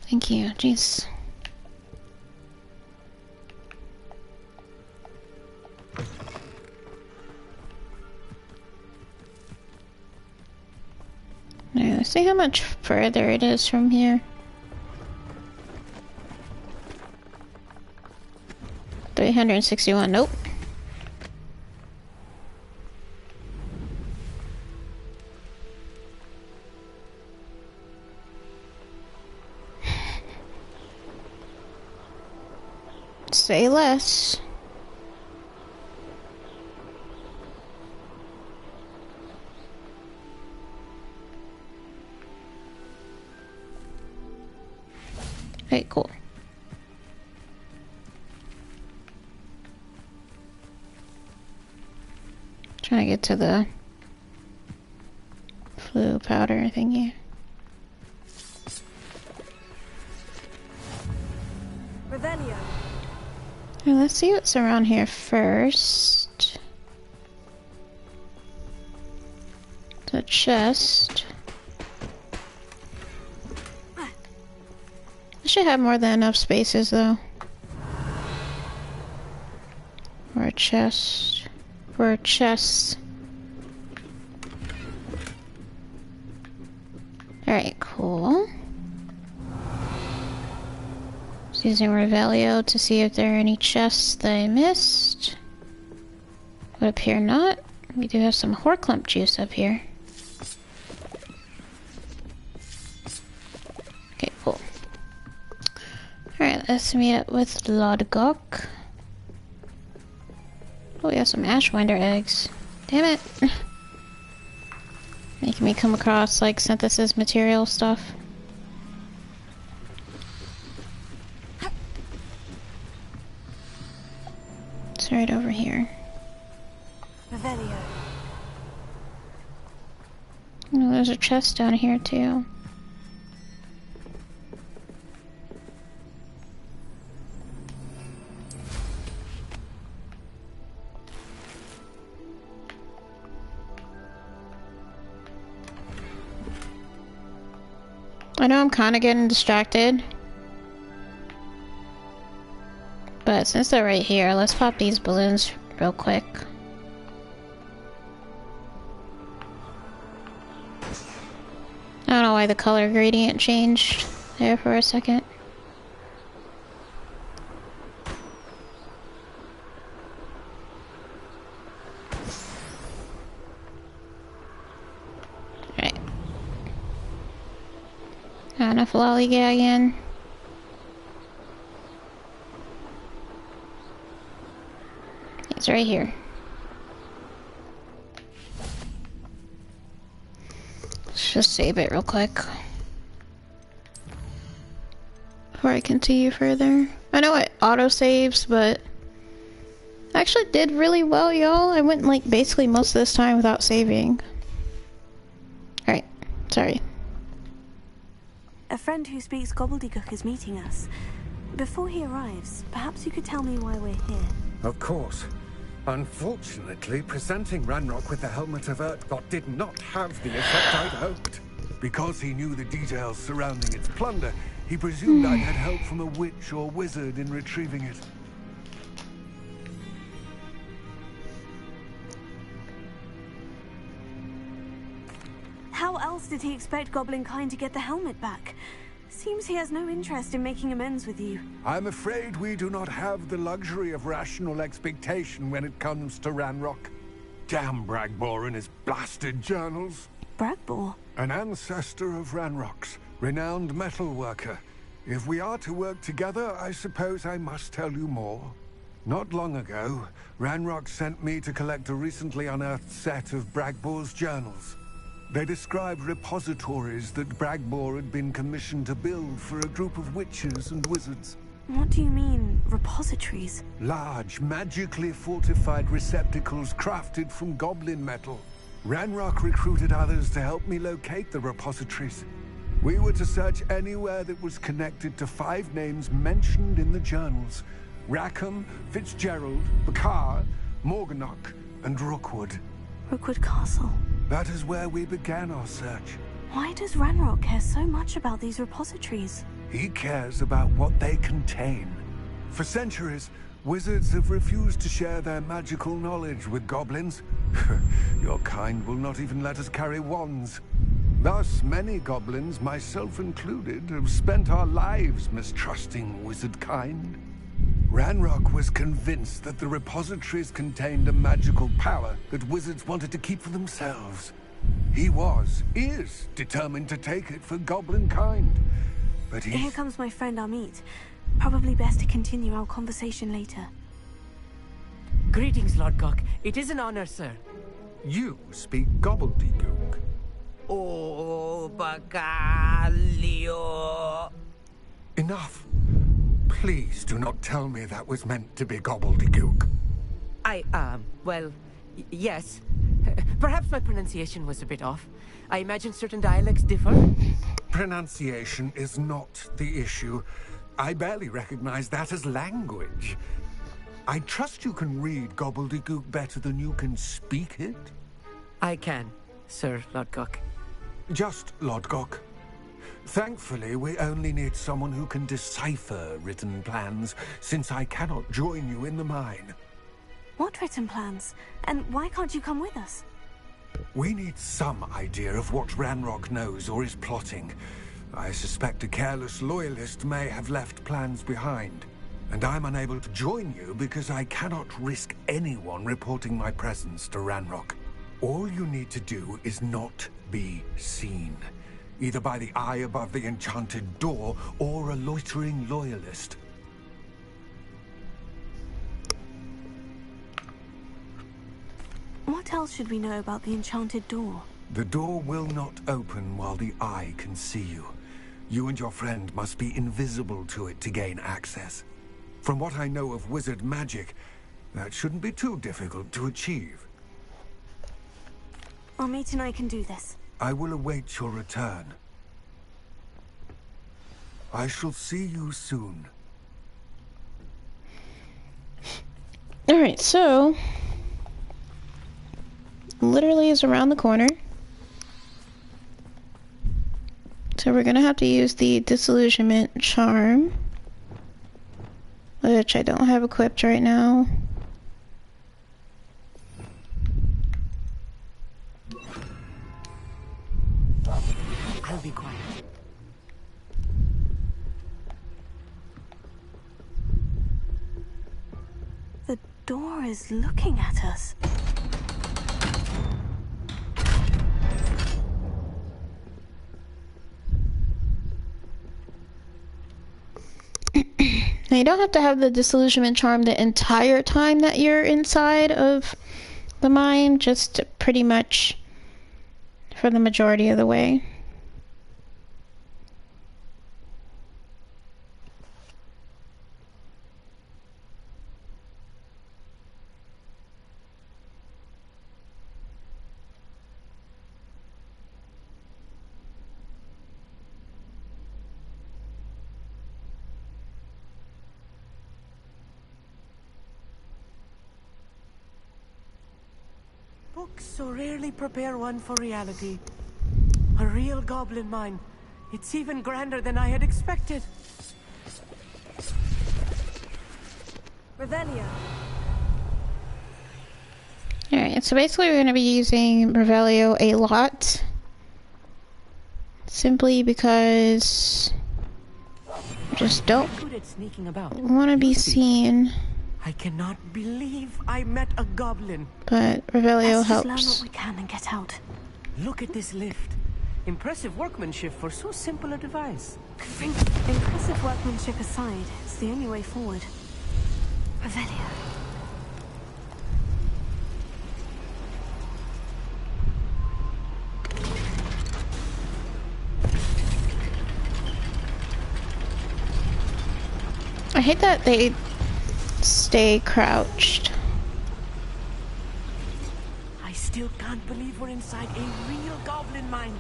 Thank you. Jeez. Now, let's see how much further it is from here. 361. Nope. Say less. Okay, cool. Trying to get to the flu powder thingy. Revelio. Now let's see what's around here first. The chest. I should have more than enough spaces though. Or a chest. For a chest. Alright, cool. Just using Revelio to see if there are any chests that I missed. Would appear not. We do have some Horklump juice up here. Okay, cool. Alright, let's meet up with Lodgok. Oh, we have some Ashwinder eggs. Damn it! Making me come across, like, synthesis material stuff. It's right over here. Revelio. Oh, there's a chest down here, too. I know I'm kind of getting distracted. But since they're right here, let's pop these balloons real quick. I don't know why the color gradient changed there for a second. Alright. Got enough lollygagging. It's right here. Let's just save it real quick before I continue further. I know it auto-saves, but I actually did really well, y'all. I went like basically most of this time without saving. Alright, sorry. A friend who speaks gobbledygook is meeting us. Before he arrives, perhaps you could tell me why we're here. Of course. Unfortunately, presenting Ranrock with the Helmet of Urtkot did not have the effect I'd hoped. Because he knew the details surrounding its plunder, he presumed I'd had help from a witch or wizard in retrieving it. How else did he expect Goblinkind to get the helmet back? Seems he has no interest in making amends with you. I'm afraid we do not have the luxury of rational expectation when it comes to Ranrock. Damn Bragbor and his blasted journals. Bragbor? An ancestor of Ranrock's, renowned metal worker. If we are to work together, I suppose I must tell you more. Not long ago, Ranrock sent me to collect a recently unearthed set of Bragbor's journals. They described repositories that Bragbor had been commissioned to build for a group of witches and wizards. What do you mean, repositories? Large, magically fortified receptacles crafted from goblin metal. Ranrock recruited others to help me locate the repositories. We were to search anywhere that was connected to 5 names mentioned in the journals. Rackham, Fitzgerald, Bakar, Morganach, and Rookwood. Rookwood Castle. That is where we began our search. Why does Ranrock care so much about these repositories? He cares about what they contain. For centuries, wizards have refused to share their magical knowledge with goblins. Your kind will not even let us carry wands. Thus, many goblins, myself included, have spent our lives mistrusting wizard kind. Ranrock was convinced that the repositories contained a magical power that wizards wanted to keep for themselves. He is determined to take it for goblin kind. But Here comes my friend Amit. Probably best to continue our conversation later. Greetings, Lord Cock. It is an honor, sir. You speak gobbledygook. Oh, Bacalio. Enough. Please do not tell me that was meant to be gobbledygook. Well, yes. Perhaps my pronunciation was a bit off. I imagine certain dialects differ. Pronunciation is not the issue. I barely recognize that as language. I trust you can read gobbledygook better than you can speak it? I can, Sir Lodgok. Just Lodgok. Thankfully, we only need someone who can decipher written plans, since I cannot join you in the mine. What written plans? And why can't you come with us? We need some idea of what Ranrock knows or is plotting. I suspect a careless loyalist may have left plans behind. And I'm unable to join you because I cannot risk anyone reporting my presence to Ranrock. All you need to do is not be seen. Either by the eye above the enchanted door or a loitering loyalist. What else should we know about the enchanted door? The door will not open while the eye can see you. You and your friend must be invisible to it to gain access. From what I know of wizard magic, that shouldn't be too difficult to achieve. Amit and I can do this. I will await your return. I shall see you soon. Alright, so literally is around the corner. So we're gonna have to use the disillusionment charm, which I don't have equipped right now. I'll be quiet. The door is looking at us. Now you don't have to have the disillusionment charm the entire time that you're inside of the mine, just pretty much for the majority of the way. Books so rarely prepare one for reality. A real goblin mine. It's even grander than I had expected. Revelio. Alright, so basically we're going to be using Revelio a lot. Simply because I just don't want to be seen. I cannot believe I met a goblin. But Revelio Let's just helps. learn what we can and get out. Look at this lift. Impressive workmanship for so simple a device. Impressive workmanship aside, it's the only way forward. Revelio. I hate that they stay crouched. I still can't believe we're inside a real goblin mine.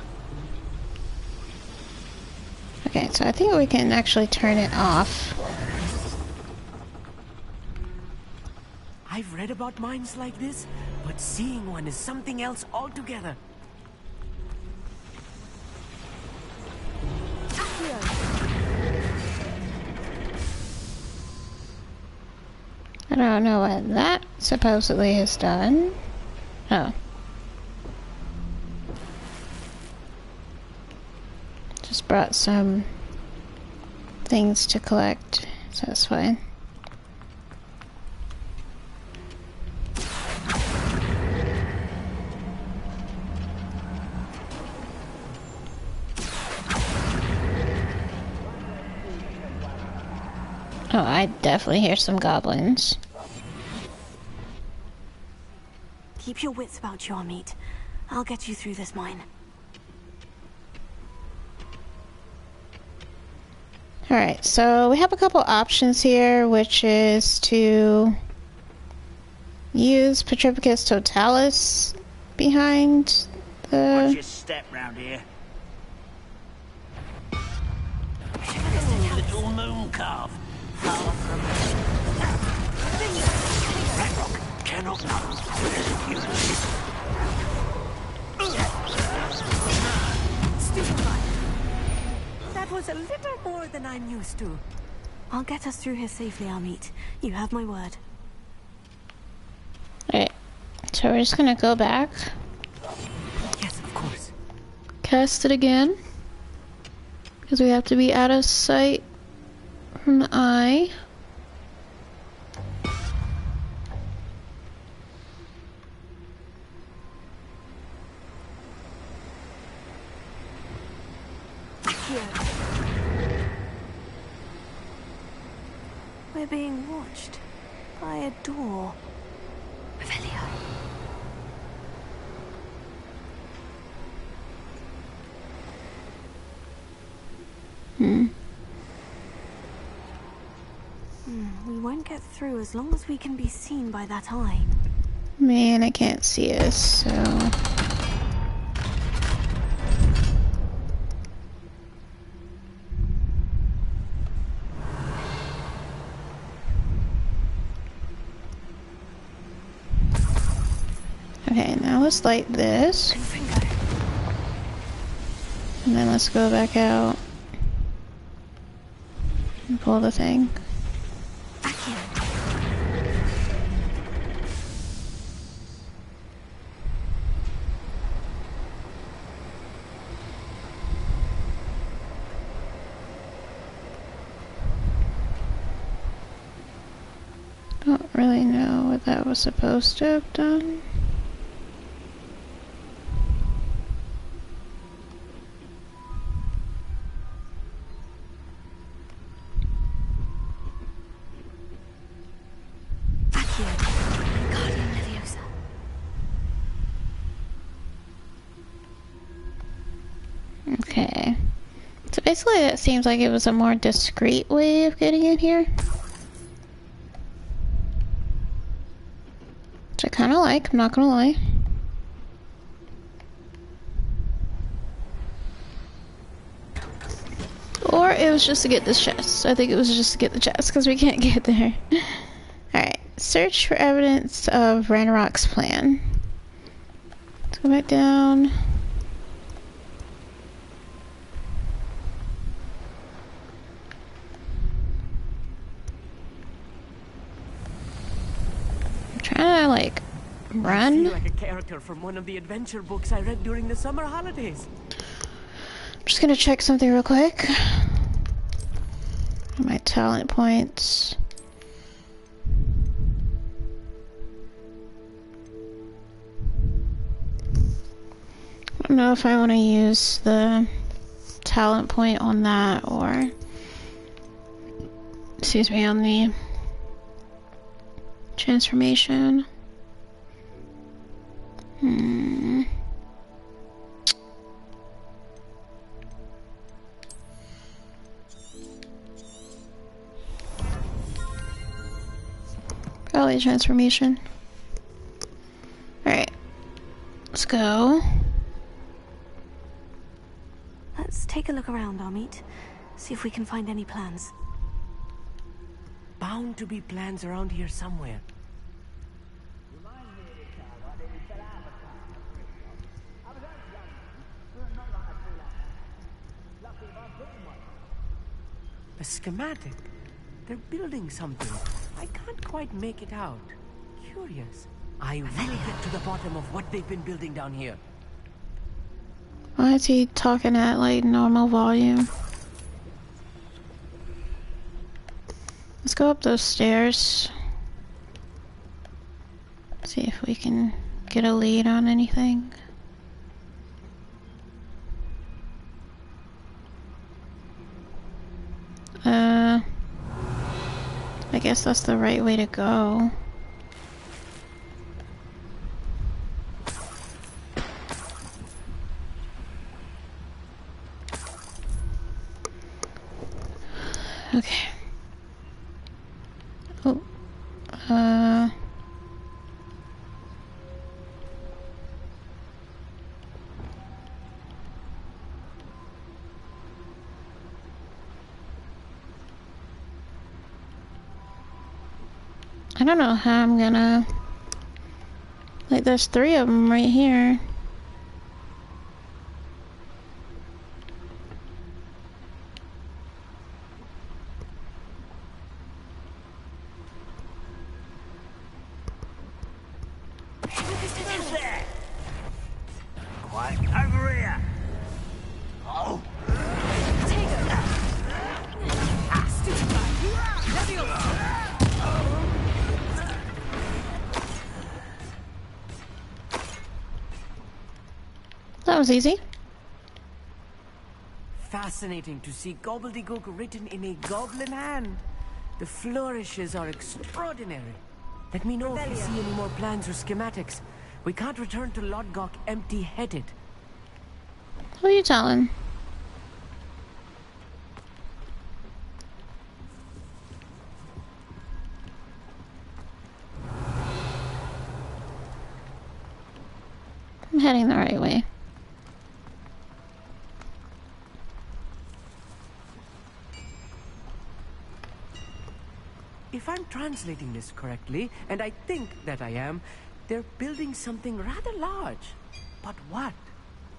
Okay, so I think we can actually turn it off. I've read about mines like this, but seeing one is something else altogether. I don't know what that supposedly has done. Oh. Just brought some things to collect, so that's fine. Oh, I definitely hear some goblins. Keep your wits about you, Amit. I'll get you through this mine. Alright, so we have a couple options here, which is to use Petrificus Totalis behind the... Watch your step round here. Little moon calf. Ranrock cannot know. That was a little more than I'm used to. I'll get us through here safely, Amit. You have my word. So we're just gonna go back. Yes, of course. Cast it again. Because we have to be out of sight from the eye. We're being watched by a door. Revelio. We won't get through as long as we can be seen by that eye. Man, I can't see us, so... Okay, now let's light this. And then let's go back out. And pull the thing. Don't really know what that was supposed to have done. Okay. So basically it seems like it was a more discreet way of getting in here. Which I kind of like, I'm not gonna lie. Or it was just to get this chest. I think it was just to get the chest because we can't get there. Alright, search for evidence of Ranrock's plan. Let's go back down. I'm trying to like run. I feel like a character from one of the adventure books I read during the summer holidays. I'm just gonna check something real quick. My talent points. I don't know if I want to use the talent point on that or, excuse me, on the transformation. Probably transformation. Alright. Let's go. Let's take a look around, Amit. See if we can find any plans. Bound to be plans around here somewhere. A schematic. They're building something. I can't quite make it out. Curious. I will get to the bottom of what they've been building down here. Why is he talking at like normal volume? Let's go up those stairs. See if we can get a lead on anything. I guess that's the right way to go. Okay. Oh. I don't know how I'm gonna... Like, there's 3 of them right here. Who's there? Quiet over here. Oh. That was easy. Fascinating to see gobbledygook written in a goblin hand. The flourishes are extraordinary. Let me know if you see any more plans or schematics. We can't return to Lodgok empty-headed. Who are you telling? I'm heading the right way. If I'm translating this correctly, and I think that I am, they're building something rather large. But what?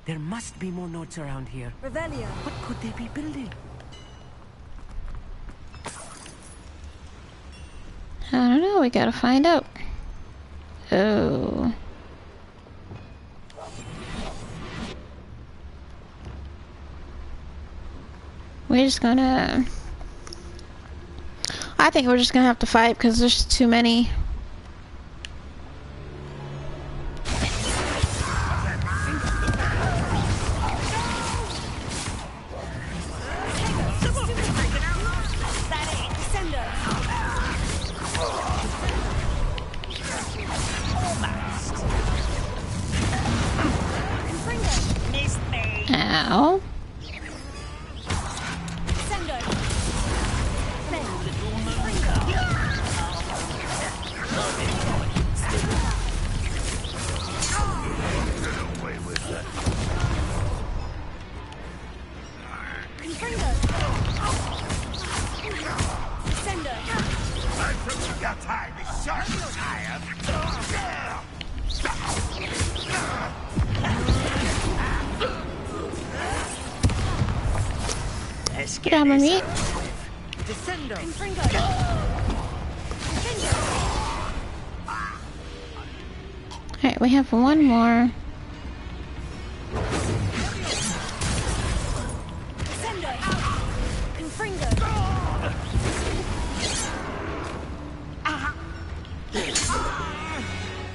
There must be more notes around here. Revelio. What could they be building? I don't know, we gotta find out. Oh. We're just gonna... I think we're just gonna have to fight because there's too many. Ow. Get out of me. Alright, we have one more.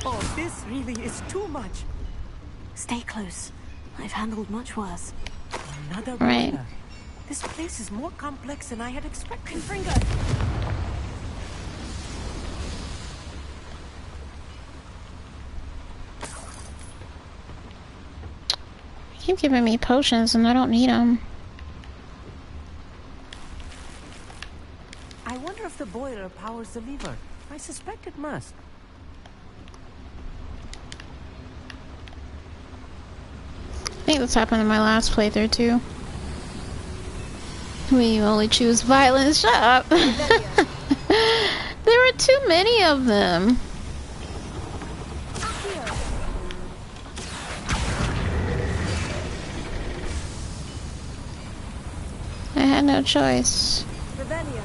Oh, this really is too much. Stay close. I've handled much worse. Another right. boiler. This place is more complex than I had expected. Confringo. You keep giving me potions and I don't need them. I wonder if the boiler powers the lever. I suspect it must. I think this happened in my last playthrough too. We only choose violence. Shut up. There were too many of them. I had no choice. Revelio.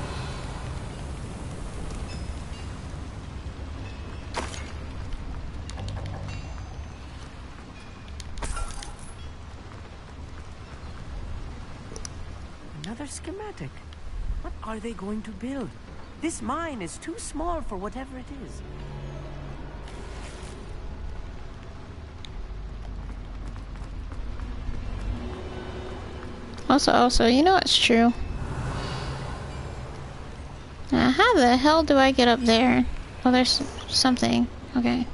Another schematic. What are they going to build? This mine is too small for whatever it is. Also, you know it's true. Now, how the hell do I get up there? Oh, there's something. Okay.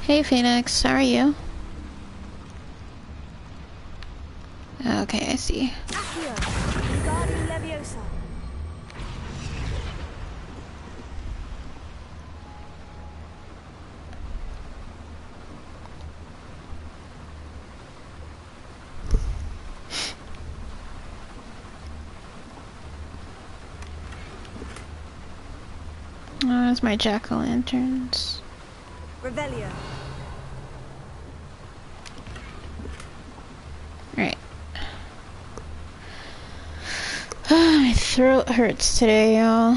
Hey, Phoenix. How are you? Okay, I see. Oh, that's my jack-o'-lanterns. Revelio. Right. My throat hurts today, y'all.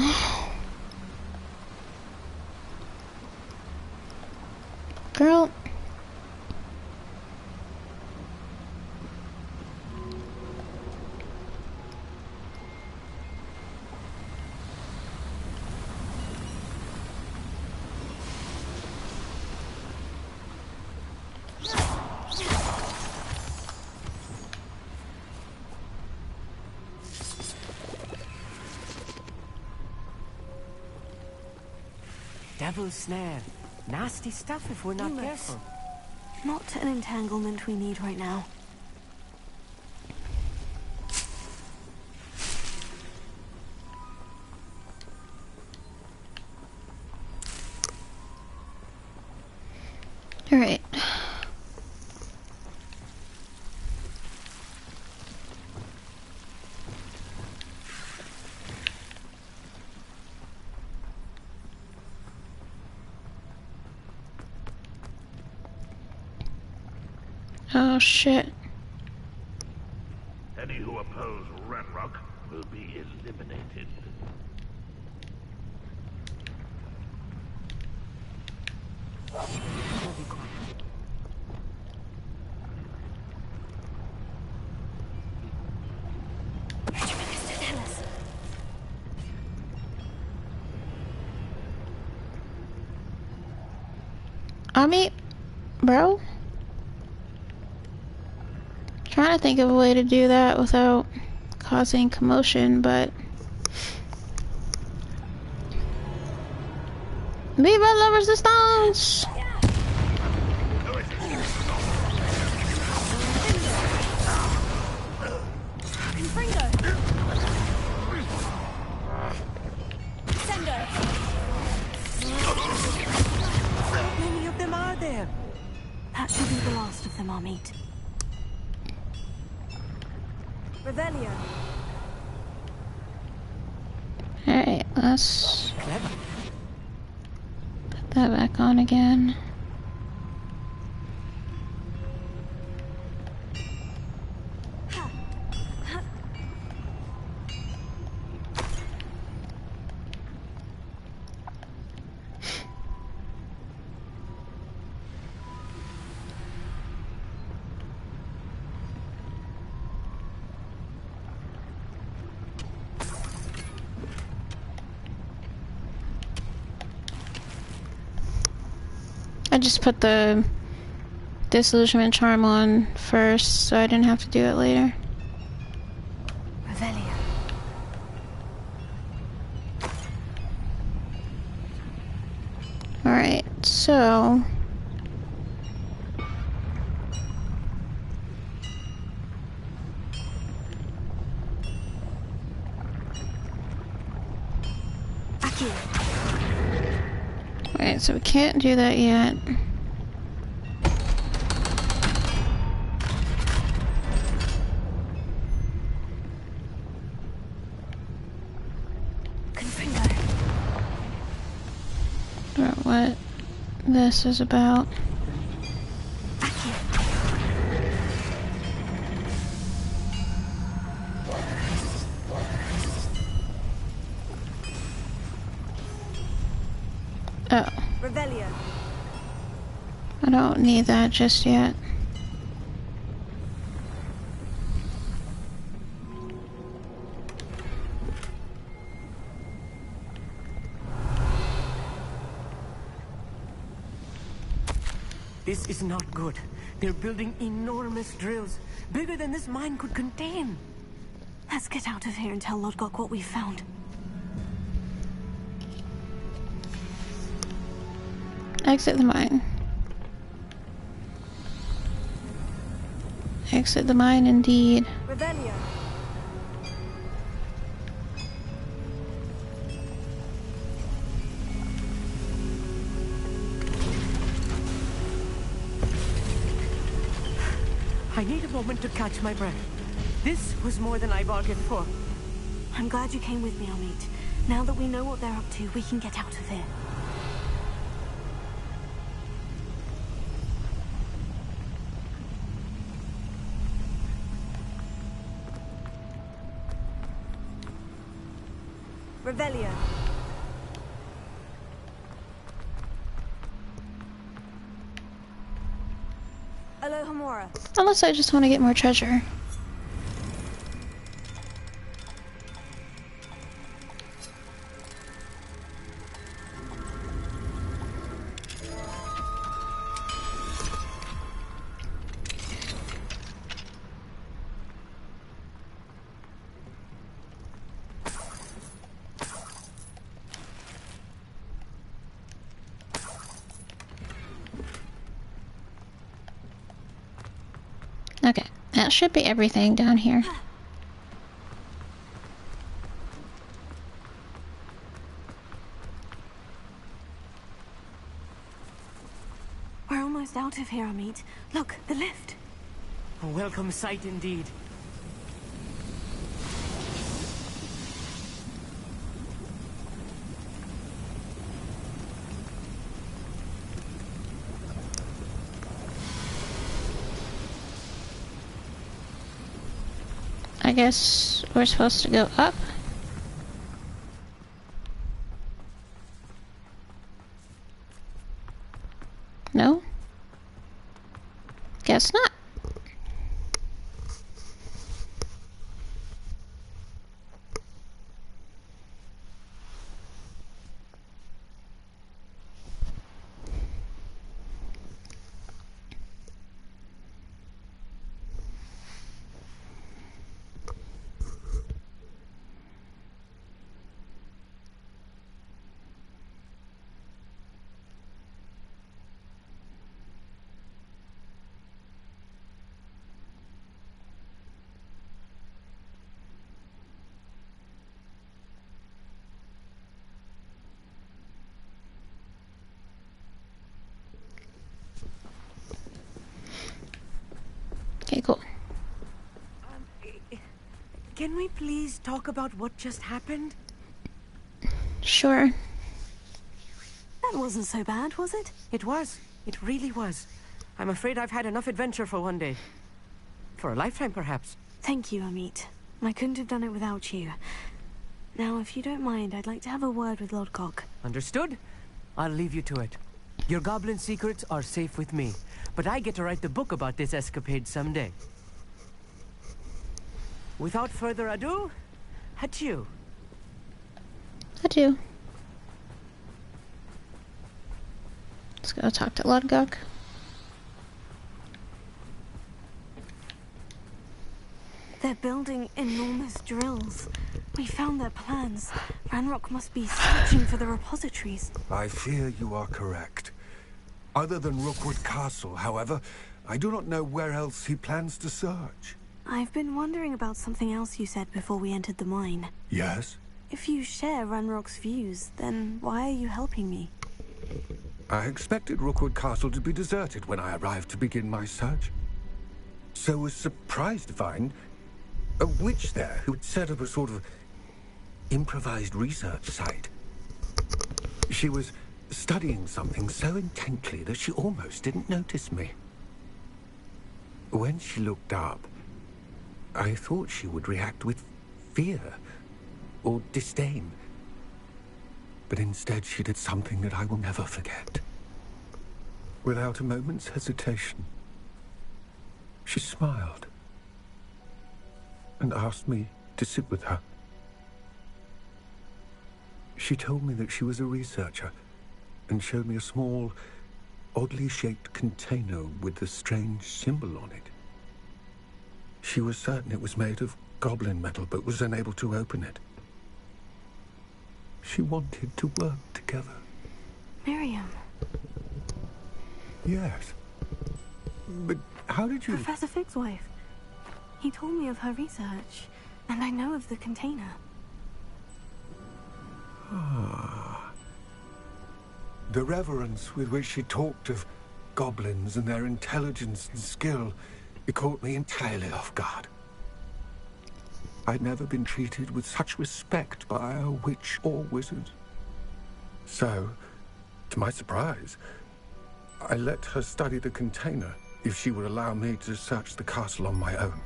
devil's snare. Nasty stuff if we're not careful. Not an entanglement we need right now. All right. Oh shit. Any who oppose Ranrock will be eliminated. I mean, bro. Trying to think of a way to do that without causing commotion, but Viva la Resistance! How many of them are there? That should be the last of them, our mate. Revelio. Alright, let's put that back on again. I just put the disillusionment charm on first, so I didn't have to do it later. Revelio. Alright, so Alright, so we can't do that yet. I don't know what this is about. Oh. Revelio. I don't need that just yet. This is not good. They're building enormous drills, bigger than this mine could contain. Let's get out of here and tell Lodgok what we found. Exit the mine. Exit the mine indeed. Revelio. I need a moment to catch my breath. This was more than I bargained for. I'm glad you came with me, our mate. Now that we know what they're up to, we can get out of here. Revelio. Alohomora. Unless I just want to get more treasure. That should be everything down here. We're almost out of here, Amit. Look, the lift. A welcome sight indeed. I guess we're supposed to go up. No? Guess not. Okay, cool. Can we please talk about what just happened? Sure. That wasn't so bad, was it? It was. It really was. I'm afraid I've had enough adventure for one day. For a lifetime, perhaps. Thank you, Amit. I couldn't have done it without you. Now, if you don't mind, I'd like to have a word with Lodgok. Understood? I'll leave you to it. Your goblin secrets are safe with me, but I get to write the book about this escapade someday. Without further ado, adieu. Adieu. Let's go talk to Lodgok. They're building enormous drills. We found their plans. Ranrock must be searching for the repositories. I fear you are correct. Other than Rookwood Castle, however, I do not know where else he plans to search. I've been wondering about something else you said before we entered the mine. Yes? If you share Ranrock's views, then why are you helping me? I expected Rookwood Castle to be deserted when I arrived to begin my search. So was surprised to find a witch there who had set up a sort of improvised research site. She was studying something so intently that she almost didn't notice me. When she looked up, I thought she would react with fear or disdain. But instead she did something that I will never forget. Without a moment's hesitation, she smiled and asked me to sit with her. She told me that she was a researcher and showed me a small, oddly shaped container with a strange symbol on it. She was certain it was made of goblin metal, but was unable to open it. She wanted to work together. Miriam. Yes. But how did you... Professor Fig's wife. He told me of her research, and I know of the container. Ah. The reverence with which she talked of goblins and their intelligence and skill, it caught me entirely off guard. I'd never been treated with such respect by a witch or wizard. So, to my surprise, I let her study the container if she would allow me to search the castle on my own.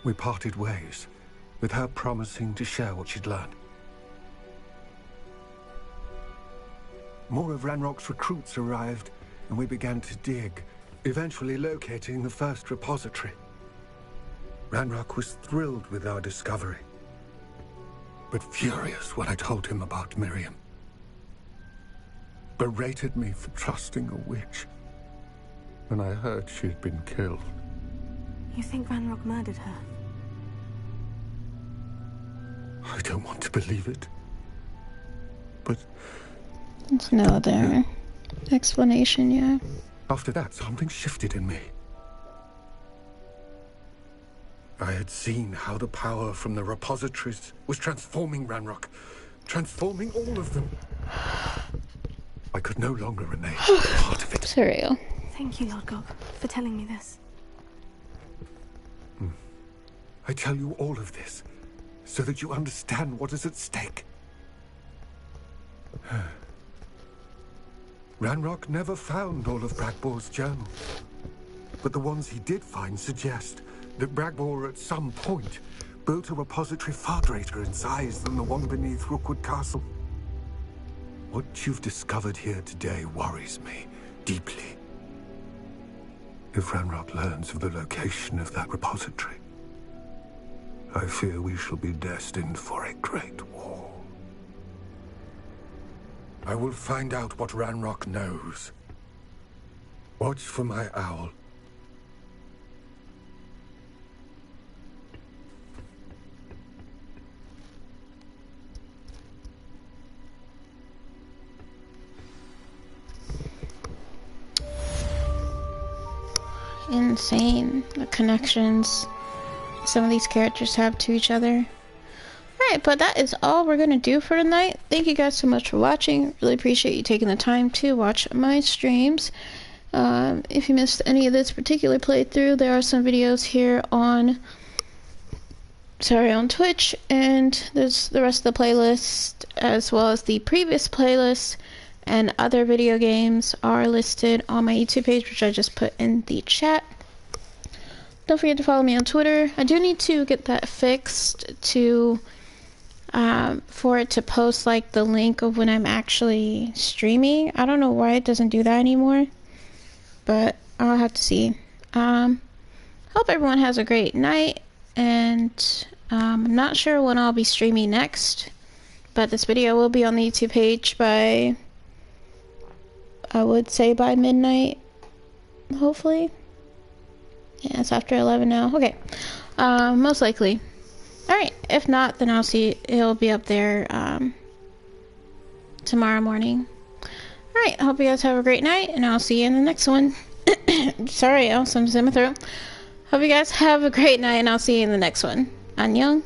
We parted ways, with her promising to share what she'd learned. More of Ranrock's recruits arrived, and we began to dig, eventually locating the first repository. Ranrock was thrilled with our discovery, but furious when I told him about Miriam. Berated me for trusting a witch when I heard she'd been killed. You think Ranrock murdered her? I don't want to believe it, but... There's no other explanation yet. After that, something shifted in me. I had seen how the power from the repositories was transforming Ranrock, transforming all of them. I could no longer remain part of it. Surreal. Thank you, Lord Gog, for telling me this. I tell you all of this so that you understand what is at stake. Ranrock never found all of Bragbor's journals, but the ones he did find suggest that Bragbor at some point built a repository far greater in size than the one beneath Rookwood Castle. What you've discovered here today worries me deeply. If Ranrock learns of the location of that repository, I fear we shall be destined for a great war. I will find out what Ranrock knows. Watch for my owl. Insane, the connections some of these characters have to each other. Alright, but that is all we're gonna do for tonight. Thank you guys so much for watching. Really appreciate you taking the time to watch my streams. If you missed any of this particular playthrough, there are some videos here on Twitch, and there's the rest of the playlist, as well as the previous playlist and other video games are listed on my YouTube page, which I just put in the chat. Don't forget to follow me on Twitter. I do need to get that fixed to for it to post like the link of when I'm actually streaming. I don't know why it doesn't do that anymore, but I'll have to see. Hope everyone has a great night, and I'm not sure when I'll be streaming next, but this video will be on the YouTube page by, I would say, by midnight, hopefully. Yeah, it's after 11 now. Okay, most likely. Alright, if not, then I'll see, it'll be up there tomorrow morning. Alright, hope you guys have a great night, and I'll see you in the next one. Sorry, something's in my throat. Hope you guys have a great night, and I'll see you in the next one. Annyeong.